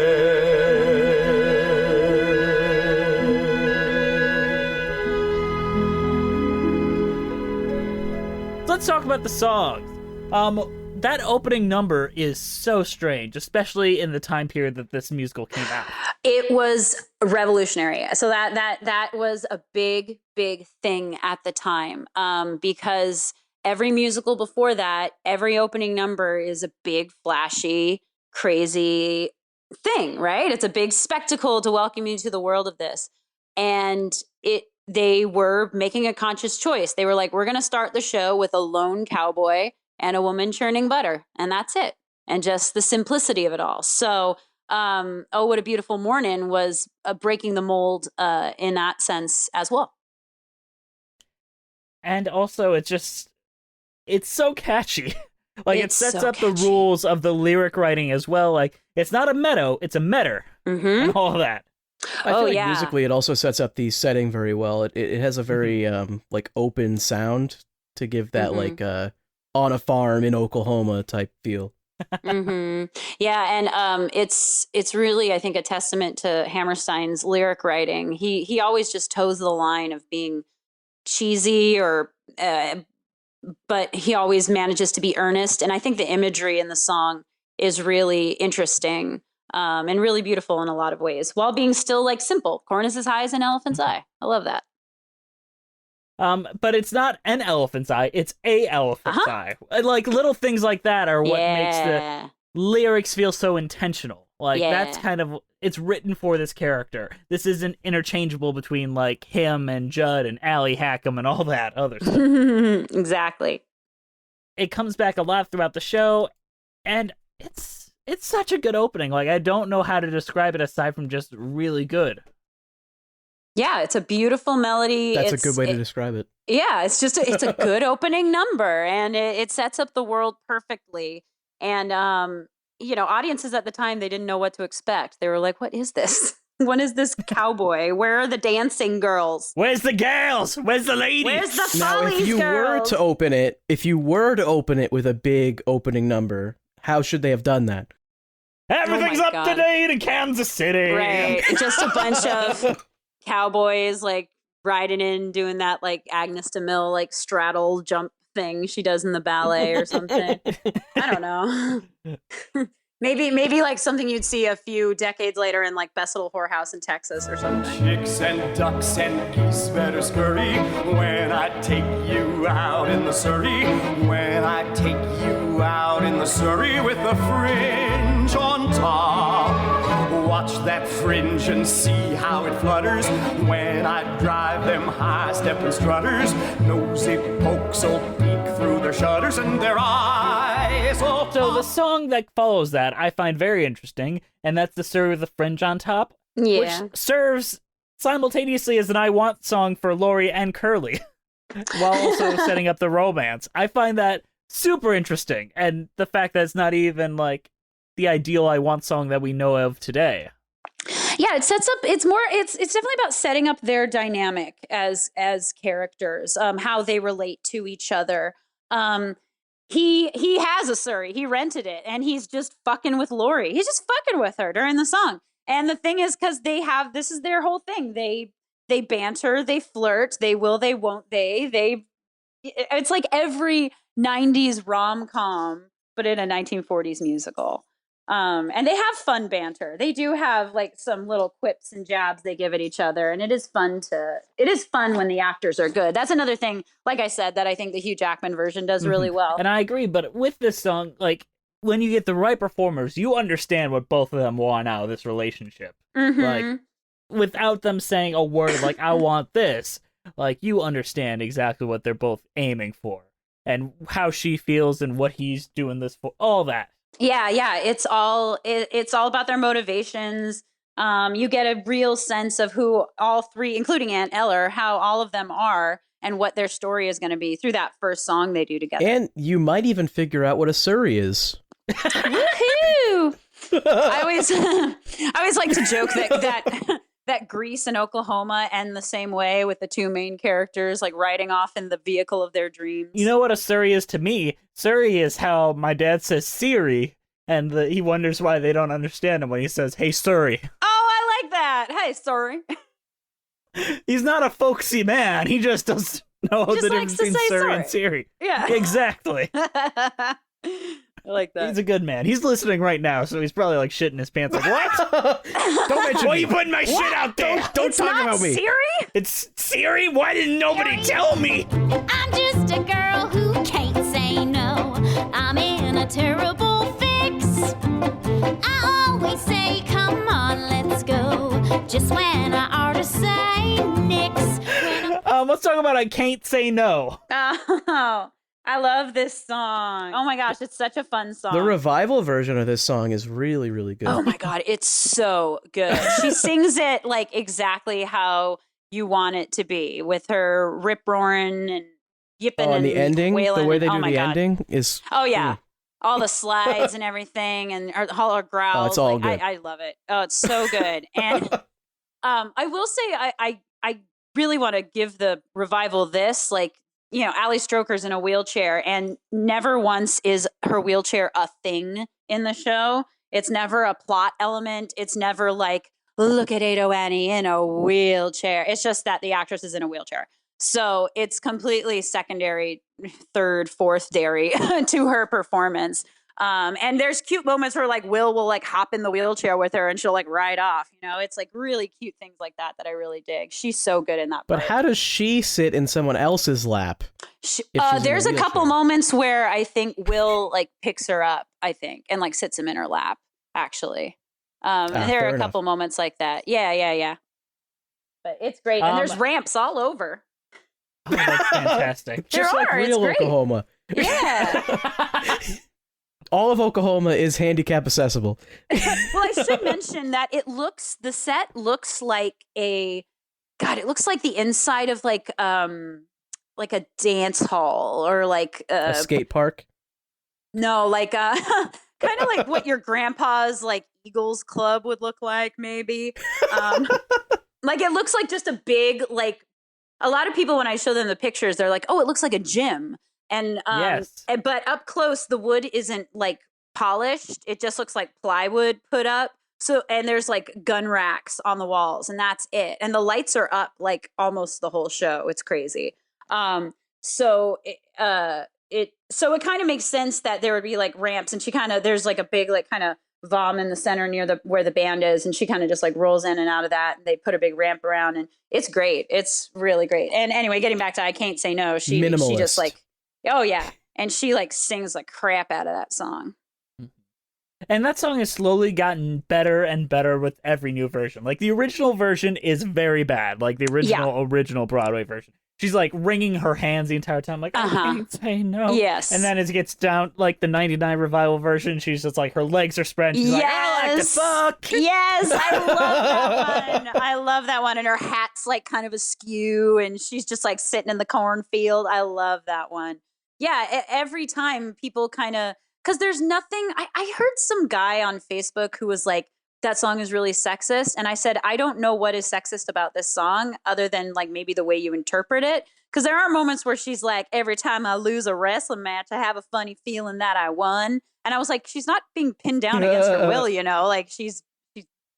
Let's talk about the songs. That opening number is so strange, especially in the time period that this musical came out. It was revolutionary. So that was a big thing at the time, because every musical before that, every opening number is a big, flashy, crazy thing, right? It's a big spectacle to welcome you to the world of this. And they were making a conscious choice. They were like, we're going to start the show with a lone cowboy and a woman churning butter, and that's it. And just the simplicity of it all. So, Oh, What a Beautiful Morning was breaking the mold in that sense as well. And also, it's so catchy. Like, it sets so up the rules of the lyric writing as well. Like, it's not a meadow, it's a metter, and all that. I feel like musically it also sets up the setting very well. It has a very like open sound to give that like on a farm in Oklahoma type feel. Yeah, and it's really, I think, a testament to Hammerstein's lyric writing. He always just toes the line of being cheesy but he always manages to be earnest. And I think the imagery in the song is really interesting. And really beautiful in a lot of ways, while being still like simple. Corn is as high as an elephant's eye. I love that. But it's not an elephant's eye; it's a elephant's eye. Like little things like that are what makes the lyrics feel so intentional. Like, Yeah. that's kind of, it's written for this character. This isn't interchangeable between, like, him and Judd and Allie Hackham and all that other stuff. Exactly. It comes back a lot throughout the show, and it's such a good opening. Like, I don't know how to describe it aside from just really good. Yeah, it's a beautiful melody. That's a good way to describe it. Yeah, it's a good opening number, and it sets up the world perfectly. And audiences at the time, they didn't know what to expect. They were like, "What is this? What is this cowboy? Where are the dancing girls? Where's the girls? Where's the ladies? Where's the Now, Follies if you were girls?" to open it with a big opening number, how should they have done that? Everything's Oh my up to God. date in Kansas City. Right, just a bunch of cowboys like riding in, doing that like Agnes DeMille like straddle jump thing she does in the ballet or something. I don't know. Maybe like something you'd see a few decades later in like Best Little Whorehouse in Texas or something. Chicks and ducks and geese better scurry when I take you out in the Surrey. When I take you out in the Surrey with the fringe on top. Watch that fringe and see how it flutters when I drive them high-stepping strutters. Nosy pokes will peek through their shutters and their eyes. Oh, So the song that follows that I find very interesting, and that's the Surrey with the Fringe on Top, Yeah. which serves simultaneously as an I Want song for Lori and Curly, while also setting up the romance. I find that super interesting, and the fact that it's not even like the ideal I Want song that we know of today. Yeah, it sets up. It's definitely about setting up their dynamic as characters, how they relate to each other. He has a Surrey. He rented it, and he's just fucking with Lori. He's just fucking with her during the song. And the thing is, because this is their whole thing. They banter, they flirt, they will, they won't, they. It's like every 90s rom-com, but in a 1940s musical. And they have fun banter. They do have like some little quips and jabs they give at each other. And it is fun when the actors are good. That's another thing, like I said, that I think the Hugh Jackman version does really well. And I agree, but with this song, like, when you get the right performers, you understand what both of them want out of this relationship. Mhm. Like, without them saying a word like, I want this, like, you understand exactly what they're both aiming for. And how she feels and what he's doing this for, all that. Yeah. It's all about their motivations. You get a real sense of who all three, including Aunt Eller, how all of them are and what their story is going to be through that first song they do together. And you might even figure out what a Surrey is. Woohoo! I always like to joke that Grease and Oklahoma end the same way, with the two main characters like riding off in the vehicle of their dreams. You know what a Surrey is to me? Surrey is how my dad says Siri, and he wonders why they don't understand him when he says, "Hey, Surrey." Oh, I like that. Hey, sorry. He's not a folksy man. He just doesn't know Just the likes difference to between say Surrey and Siri. Yeah. Exactly. I like that. He's a good man. He's listening right now, so he's probably like shitting his pants. Like, what? Don't mention Why are me. you putting my shit out there? Don't talk not about me. Siri? It's Siri? Why didn't nobody tell me? I'm just a girl who can't say no. I'm in a terrible fix. I always say, come on, let's go. Just when I ought to say nix. Let's talk about I Can't Say No. Oh, I love this song. Oh my gosh, it's such a fun song. The revival version of this song is really, really good. Oh my God, it's so good. She sings it like exactly how you want it to be, with her rip roaring and yipping Oh, and the ending, wailing. the way they Oh do my the God. ending is... Oh yeah, all the slides and everything, and all her growls. Oh, it's all like, good. I love it. Oh, it's so good. And I will say, I really want to give the revival this, like, you know, Ali Stroker's in a wheelchair, and never once is her wheelchair a thing in the show. It's never a plot element. It's never like, look at Ado Annie in a wheelchair. It's just that the actress is in a wheelchair. So it's completely secondary, third, fourth dairy to her performance. And there's cute moments where like Will like hop in the wheelchair with her and she'll like ride off. You know, it's like really cute things like that I really dig. She's so good in that But part. how does she sit in someone else's lap? if she's in There's a couple wheelchair? moments where I think Will like picks her up, I think, and like sits him in her lap, actually. There are a couple moments like that. Yeah. But it's great. And there's ramps all over. Oh, that's fantastic. Just like real Oklahoma. Yeah. All of Oklahoma is handicap accessible. Well, I should mention that the set looks like it looks like the inside of like a dance hall or like a skate park. No, like kind of like what your grandpa's like Eagles club would look like, maybe. Like it looks like just a big, like a lot of people when I show them the pictures, they're like, "Oh, it looks like a gym." And yes. But up close, the wood isn't like polished; it just looks like plywood put up. So, and there's like gun racks on the walls, and that's it. And the lights are up like almost the whole show. It's crazy. So it kind of makes sense that there would be like ramps, and there's like a big like kind of vom in the center near where the band is, and she kind of just like rolls in and out of that, and they put a big ramp around, and it's great. It's really great. And anyway, getting back to I Can't Say No, she just like, oh yeah, and she like sings the crap out of that song. And that song has slowly gotten better and better with every new version. Like the original version is very bad, like the original Broadway version. She's like wringing her hands the entire time, like, I can't say no. Yes. And then as it gets down, like the 99 revival version, she's just like, her legs are spread. She's like, I like to fuck. Yes, I love that one. I love that one. And her hat's like kind of askew, and she's just like sitting in the cornfield. I love that one. Yeah, every time people kind of, because there's nothing, I heard some guy on Facebook who was like, that song is really sexist. And I said, I don't know what is sexist about this song other than like maybe the way you interpret it. Because there are moments where she's like, every time I lose a wrestling match, I have a funny feeling that I won. And I was like, she's not being pinned down against her will, you know, like she's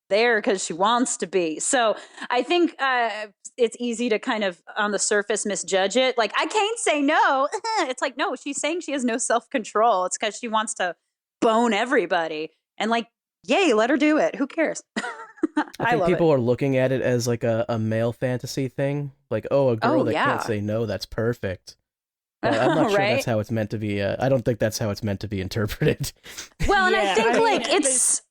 there because she wants to be. So I think it's easy to kind of on the surface misjudge it. Like, I can't say no. It's like, no, she's saying she has no self-control. It's because she wants to bone everybody. And like, yay, let her do it. Who cares? I think people are looking at it as like a male fantasy thing. Like, oh, a girl that can't say no, that's perfect. But I'm not sure that's how it's meant to be. I don't think that's how it's meant to be interpreted. Well, and I think it's...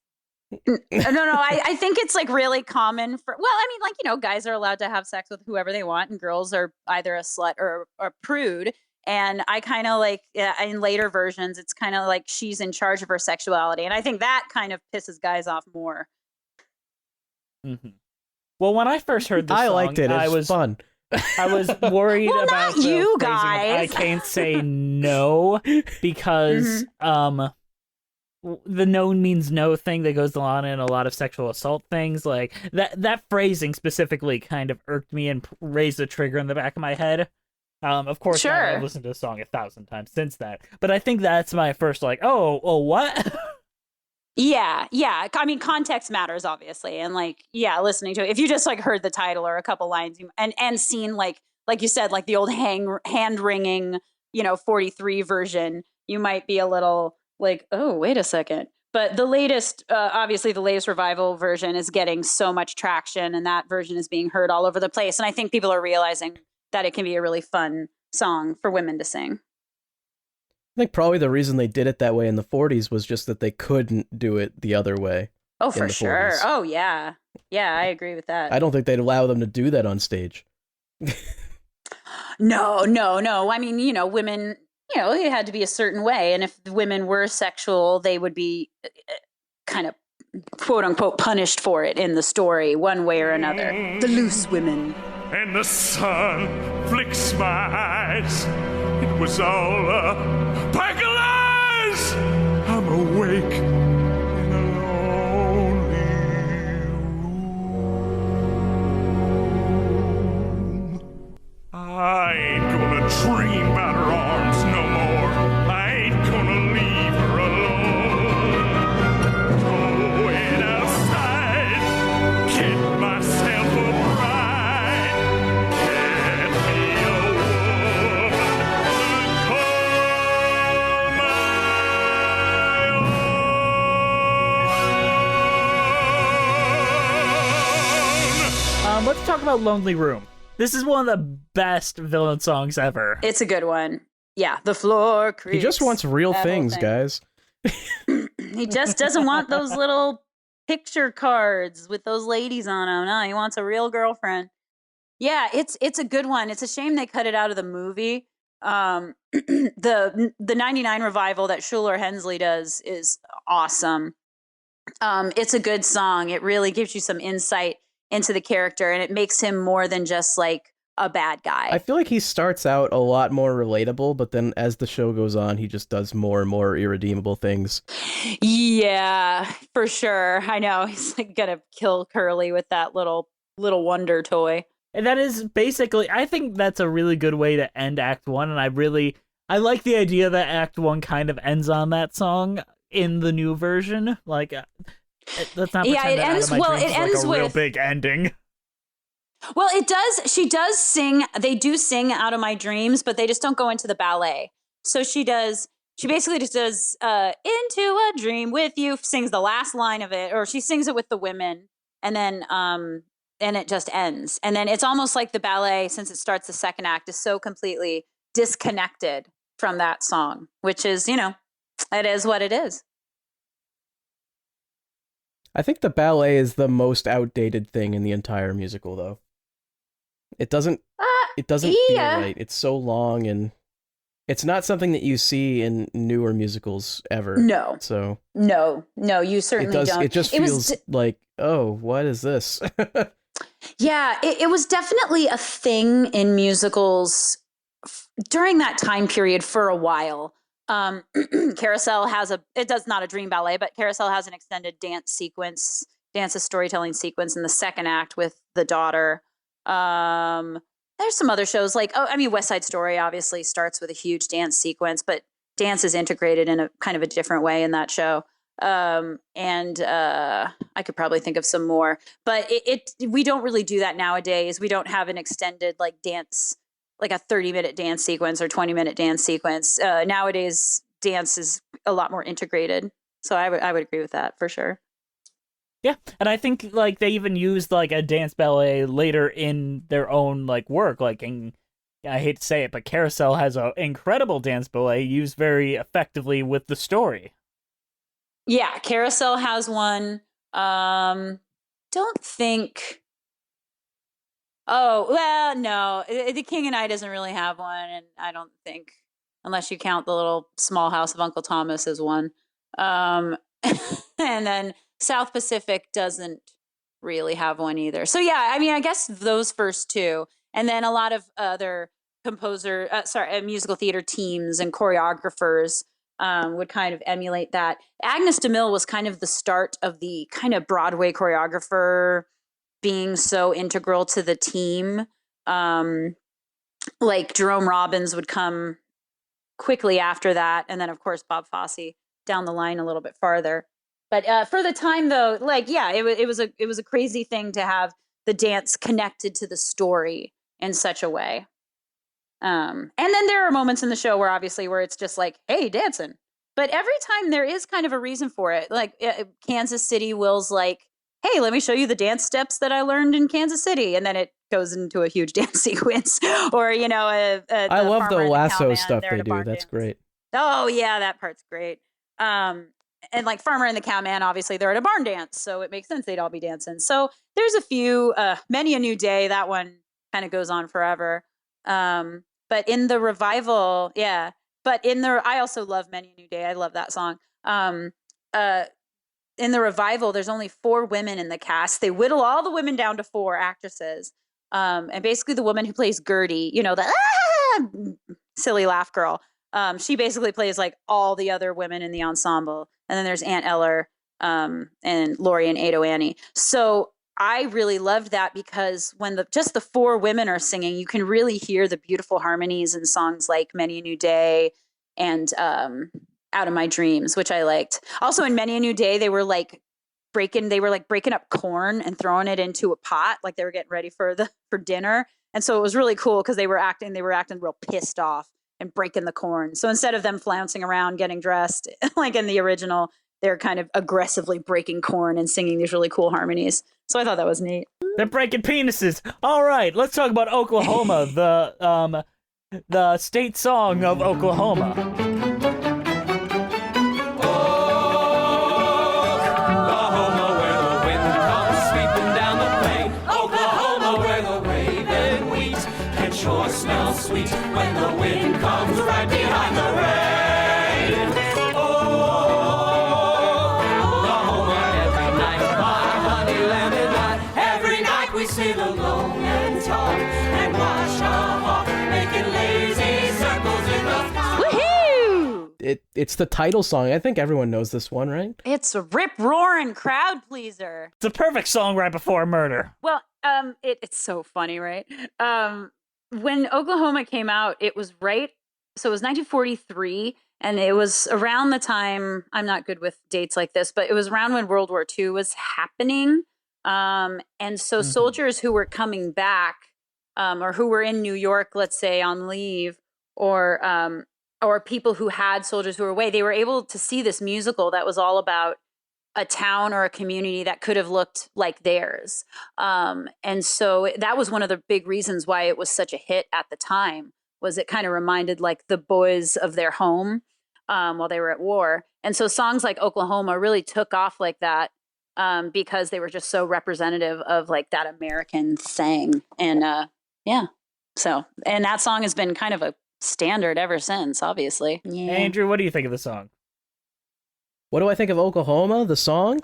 No, I think it's like really common for, well, I mean, like, you know, guys are allowed to have sex with whoever they want, and girls are either a slut or a prude. And I kind of like, in later versions, it's kind of like she's in charge of her sexuality. And I think that kind of pisses guys off more. Mm-hmm. Well, when I first heard this song, I liked it. It was fun. I was worried well, about not you the guys. I can't say no because the no means no thing that goes on in a lot of sexual assault things. Like that phrasing specifically kind of irked me and raised a trigger in the back of my head. Of course, I've listened to the song 1,000 times since that, but I think that's my first like, oh, what? Yeah. I mean, context matters, obviously, and like, yeah, listening to it. If you just like heard the title or a couple lines, and seen like you said, like the old hand wringing, 43 version, you might be a little like, oh, wait a second. But the latest, obviously, the latest revival version is getting so much traction, and that version is being heard all over the place. And I think people are realizing that it can be a really fun song for women to sing. I think probably the reason they did it that way in the 40s was just that they couldn't do it the other way. Oh, for sure. 40s. Oh, yeah. Yeah, I agree with that. I don't think they'd allow them to do that on stage. No. I mean, women, it had to be a certain way. And if the women were sexual, they would be kind of, quote unquote, punished for it in the story, one way or another. The loose women. And the sun flicks my eyes. It was all a pack of lies. I'm awake in a lonely room. I ain't gonna dream about her arms no more. I ain't gonna leave her alone. Going outside, get myself a bride. Get me a woman to call my own. Let's talk about Lonely Room. This is one of the best villain songs ever. It's a good one. Yeah, the floor creaks. He just wants real things, guys. He just doesn't want those little picture cards with those ladies on them. No, he wants a real girlfriend. Yeah, it's a good one. It's a shame they cut it out of the movie. The 99 revival that Shuler Hensley does is awesome. It's a good song. It really gives you some insight into the character, and it makes him more than just like a bad guy. I feel like he starts out a lot more relatable, but then as the show goes on, he just does more and more irredeemable things. Yeah, for sure. I know. He's like gonna kill Curly with that little wonder toy. And that is basically, I think that's a really good way to end Act 1, and I like the idea that Act 1 kind of ends on that song in the new version. Like, let's not pretend Yeah, it that ends, Out of My well, Dreams it is like ends a real with, big ending. well, it does, she does sing, they do sing Out of My Dreams, but they just don't go into the ballet. So she basically just does, Into a Dream with You, sings the last line of it, or she sings it with the women, and then, and it just ends. And then it's almost like the ballet, since it starts the second act, is so completely disconnected from that song, which is, you know, it is what it is. I think the ballet is the most outdated thing in the entire musical, though. It doesn't feel right. It's so long, and it's not something that you see in newer musicals ever. No. So No, you certainly don't. It just feels like, oh, what is this? Yeah, it was definitely a thing in musicals during that time period for a while. Carousel has it does not a dream ballet, but Carousel has an extended dance storytelling sequence in the second act with the daughter. There's some other shows like, West Side Story obviously starts with a huge dance sequence, but dance is integrated in a kind of a different way in that show. I could probably think of some more, but we don't really do that nowadays. We don't have an extended like dance, like a 30-minute dance sequence or 20-minute dance sequence. Nowadays, dance is a lot more integrated. So I would agree with that for sure. Yeah, and I think like they even used like a dance ballet later in their own like work. Like, I hate to say it, but Carousel has an incredible dance ballet used very effectively with the story. Yeah, Carousel has one. Don't think. Oh, well, no. The King and I doesn't really have one, and I don't think, unless you count the little small house of Uncle Thomas as one. And then South Pacific doesn't really have one either. So yeah, I mean, I guess those first two, and then a lot of other musical theater teams and choreographers would kind of emulate that. Agnes DeMille was kind of the start of the kind of Broadway choreographer being so integral to the team. Like Jerome Robbins would come quickly after that, and then of course Bob Fosse down the line a little bit farther. But for the time though, like yeah, it was a crazy thing to have the dance connected to the story in such a way. And then there are moments in the show where it's just like, hey, dancing. But every time there is kind of a reason for it. Like Kansas City, Will's like, hey, let me show you the dance steps that I learned in Kansas City. And then it goes into a huge dance sequence. Or, you know, I love the lasso stuff they do. That's great. Oh, yeah, that part's great. And like Farmer and the Cowman, obviously they're at a barn dance. So it makes sense they'd all be dancing. So there's a few, Many a New Day, that one kind of goes on forever. But in the revival, yeah. But I also love Many a New Day. I love that song. In the revival, there's only 4 women in the cast. They whittle all the women down to 4 actresses. And basically the woman who plays Gertie, you know, the silly laugh girl, she basically plays like all the other women in the ensemble. And then there's Aunt Eller and Laurie and Ado Annie. So I really loved that because when just the 4 women are singing, you can really hear the beautiful harmonies in songs like Many a New Day and Out of My Dreams, which I liked. Also in Many a New Day, they were like breaking up corn and throwing it into a pot, like they were getting ready for dinner. And so it was really cool because they were acting real pissed off and breaking the corn. So instead of them flouncing around getting dressed like in the original, they're kind of aggressively breaking corn and singing these really cool harmonies. So I thought that was neat. They're breaking penises. All right, let's talk about Oklahoma, the state song of Oklahoma. Oklahoma, where sure smells sweet when the wind comes right behind the rain. Oklahoma, every night, my honey lemon night. Every night we sit alone and talk and watch a hawk making lazy circles in the sky. Woohoo! It's the title song. I think everyone knows this one, right? It's a rip-roaring crowd pleaser. It's a perfect song right before murder. Well, it's so funny, right? When Oklahoma came out, it was right. So it was 1943, and it was around the time. I'm not good with dates like this, but it was around when World War II was happening. And so soldiers who were coming back, or who were in New York, let's say on leave, or people who had soldiers who were away, they were able to see this musical that was all about a town or a community that could have looked like theirs. And so that was one of the big reasons why it was such a hit at the time, was it kind of reminded like the boys of their home while they were at war. And so songs like Oklahoma really took off like that because they were just so representative of like that American thing. And yeah, so, and that song has been kind of a standard ever since, obviously. Yeah. Andrew, what do you think of the song? What do I think of Oklahoma, the song?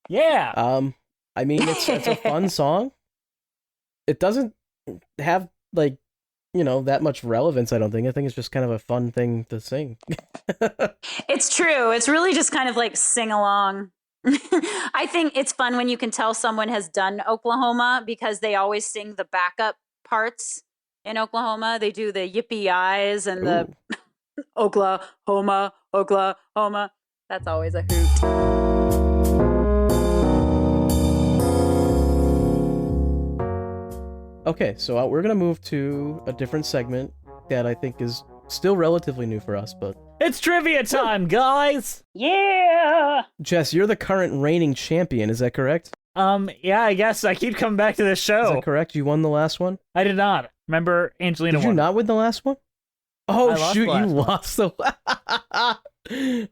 Yeah. I mean, it's a fun song. It doesn't have, like, that much relevance, I don't think. I think it's just kind of a fun thing to sing. It's true. It's really just kind of like sing along. I think it's fun when you can tell someone has done Oklahoma because they always sing the backup parts in Oklahoma. They do the yippee eyes and the Oklahoma, Oklahoma. That's always a hoot. Okay, so we're going to move to a different segment that I think is still relatively new for us, but... It's trivia time, guys! Yeah! Jess, you're the current reigning champion, is that correct? Yeah, I guess I keep coming back to this Is show. that correct? You won the last one? I did not. Remember, Angelina Did you won. not win the last one? Oh, I lost shoot, the last you one. lost the...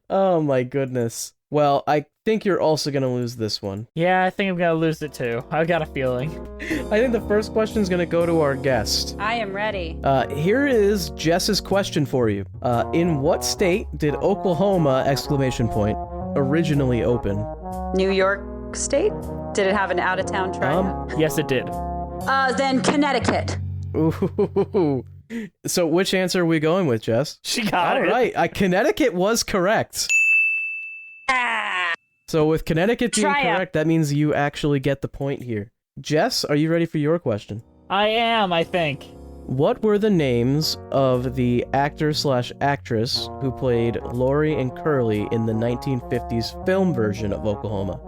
Oh, my goodness. Well, I think you're also going to lose this one. Yeah, I think I'm gonna lose it too. I've got a feeling. I think the first question is going to go to our guest. I am ready. Here is Jess's question for you. In what state did Oklahoma, ! Originally open? New York State? Did it have an out-of-town tryout? Yes, it did. Then Connecticut. Ooh. So which answer are we going with, Jess? She got All it. right, Connecticut was correct. So with Connecticut being Tryout. correct, that means you actually get the point here. Jess, are you ready for your question? I am, I think. What were the names of the actor/actress who played Lori and Curly in the 1950s film version of Oklahoma?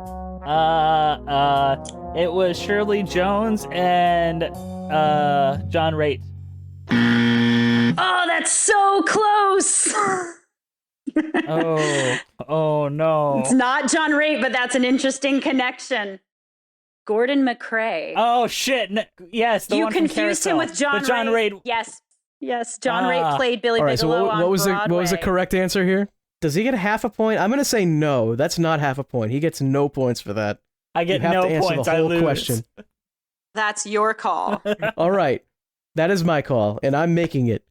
It was Shirley Jones and John Raitt. Oh, that's so close! Oh no. It's not John Raitt, but that's an interesting connection. Gordon McCrae. Oh shit! Yes, the you one from confused him Carousel. with John But John Raitt. Raitt. Yes. John Raitt played Billy All right, so Bigelow what on was Broadway. what was the correct answer here? Does he get half a point? I'm gonna say no. That's not half a point. He gets no points for that. I get You have no to answer points. the I whole lose. question. That's your call. All right, that is my call, and I'm making it.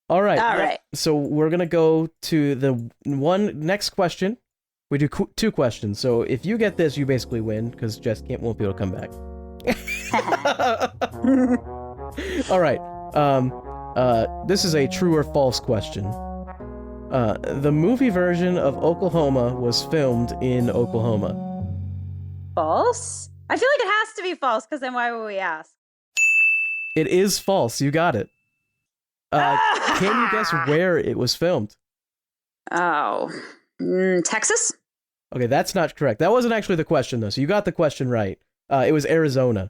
All right. All right. So we're gonna go to the next question. We do two questions. So if you get this, you basically win because Jess won't be able to come back. All right. This is a true or false question. The movie version of Oklahoma was filmed in Oklahoma. False? I feel like it has to be false, because then why would we ask? It is false. You got it. Can you guess where it was filmed? Oh. Texas? Okay, that's not correct. That wasn't actually the question, though, so you got the question right. It was Arizona.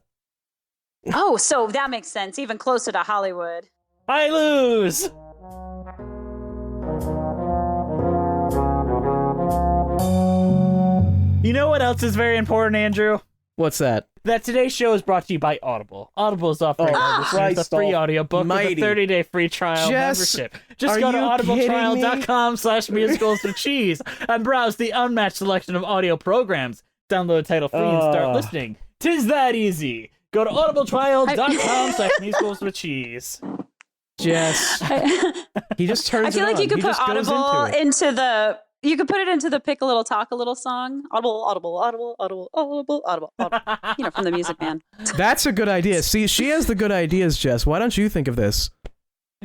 Oh, so that makes sense. Even closer to Hollywood. I lose. You know what else is very important, Andrew? What's that? That today's show is brought to you by Audible. Audible is offering our listeners a Christ free audiobook almighty. with a 30-day free trial Jess, membership. Just are go to you audibletrial.com/musicals with cheese and browse the unmatched selection of audio programs. Download the title free and start listening. 'Tis that easy. Go to audibletrial.com/musicals with cheese. Jess. He just turns I feel it like on. you could He put just goes Audible into it. you could put it into the Pick a Little Talk a Little song. Audible, Audible, Audible, Audible, Audible, Audible, Audible. You know, from the Music Man. That's a good idea. See, she has the good ideas, Jess. Why don't you think of this?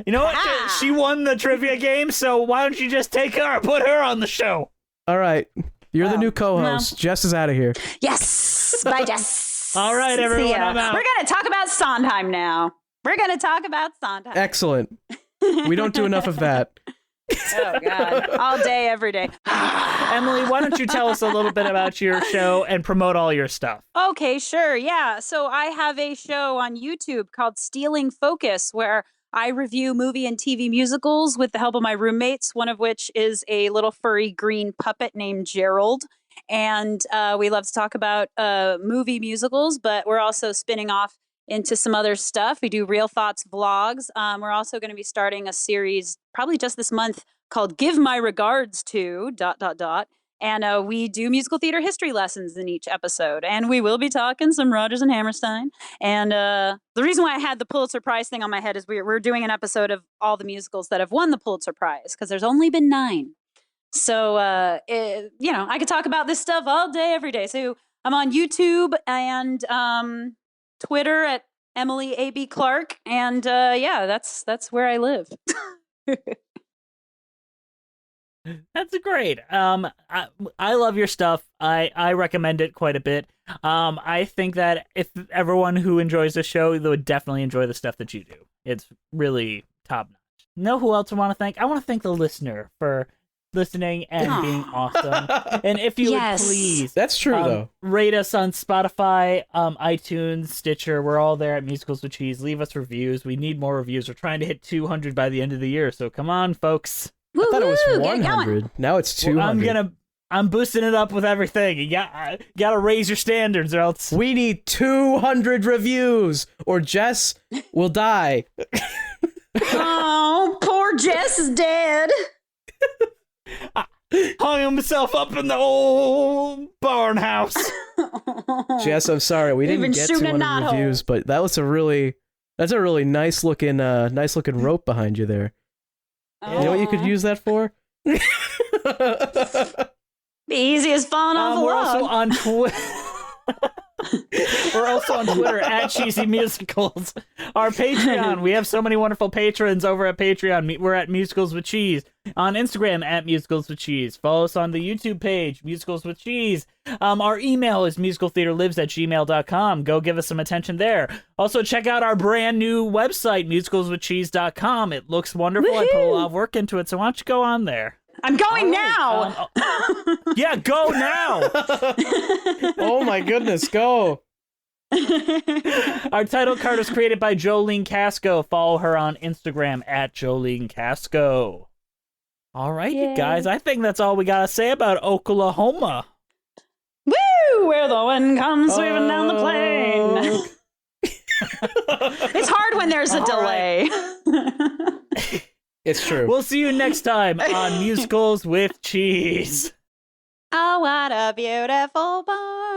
You know what? She won the trivia game, so why don't you just take her, put her on the show? All right. You're the new co-host. no. Jess is out of here. Yes. Bye, Jess. All right, everyone, See ya. I'm out. We're going to talk about Sondheim now. We're going to talk about Sondheim. Excellent. We don't do enough of that. Oh, God. All day, every day. Emily, why don't you tell us a little bit about your show and promote all your stuff? Okay, sure. Yeah. So I have a show on YouTube called Stealing Focus where I review movie and TV musicals with the help of my roommates, one of which is a little furry green puppet named Gerald. And we love to talk about movie musicals, but we're also spinning off into some other stuff. We do Real Thoughts vlogs. We're also going to be starting a series probably just this month called Give My Regards to ... And we do musical theater history lessons in each episode. And we will be talking some Rogers and Hammerstein. And the reason why I had the Pulitzer Prize thing on my head is we're doing an episode of all the musicals that have won the Pulitzer Prize because there's only been 9. So, I could talk about this stuff all day, every day. So I'm on YouTube and Twitter at Emily A.B. Clark. And that's where I live. That's great. I love your stuff. I recommend it quite a bit. I think that if everyone who enjoys the show, they would definitely enjoy the stuff that you do. It's really top notch. Know who else I want to thank? I want to thank the listener for listening and being awesome. And if you would please, that's true though, rate us on Spotify, iTunes, Stitcher. We're all there at Musicals with Cheese. Leave us reviews. We need more reviews. We're trying to hit 200 by the end of the year. So come on, folks. I thought it was 100. Now it's 200. Well, I'm boosting it up with everything. You gotta raise your standards, or else we need 200 reviews, or Jess will die. Oh, poor Jess is dead. Hung himself up in the old barn house. Jess, I'm sorry we didn't get 200 reviews, but that's a really nice looking rope behind you there. You know what you could use that for? Be easy as falling off a log. We're also on Twitter. We're also on Twitter at Cheesy Musicals. Our Patreon. We have so many wonderful patrons over at Patreon. We're at Musicals with Cheese. On Instagram at Musicals with Cheese. Follow us on the YouTube page, Musicals with Cheese. Our email is musicaltheaterlives@gmail.com. Go give us some attention there. Also, check out our brand new website, musicalswithcheese.com. It looks wonderful. Woo-hoo! I put a lot of work into it, so why don't you go on there? I'm going now. Yeah, go now. Oh my goodness, go. Our title card was created by Jolene Casco. Follow her on Instagram at Jolene Casco. All right, you guys. I think that's all we got to say about Oklahoma. Woo! Where the wind comes sweeping down the plain. It's hard when there's a delay. It's true. We'll see you next time on Musicals with Cheese. Oh, what a beautiful barn.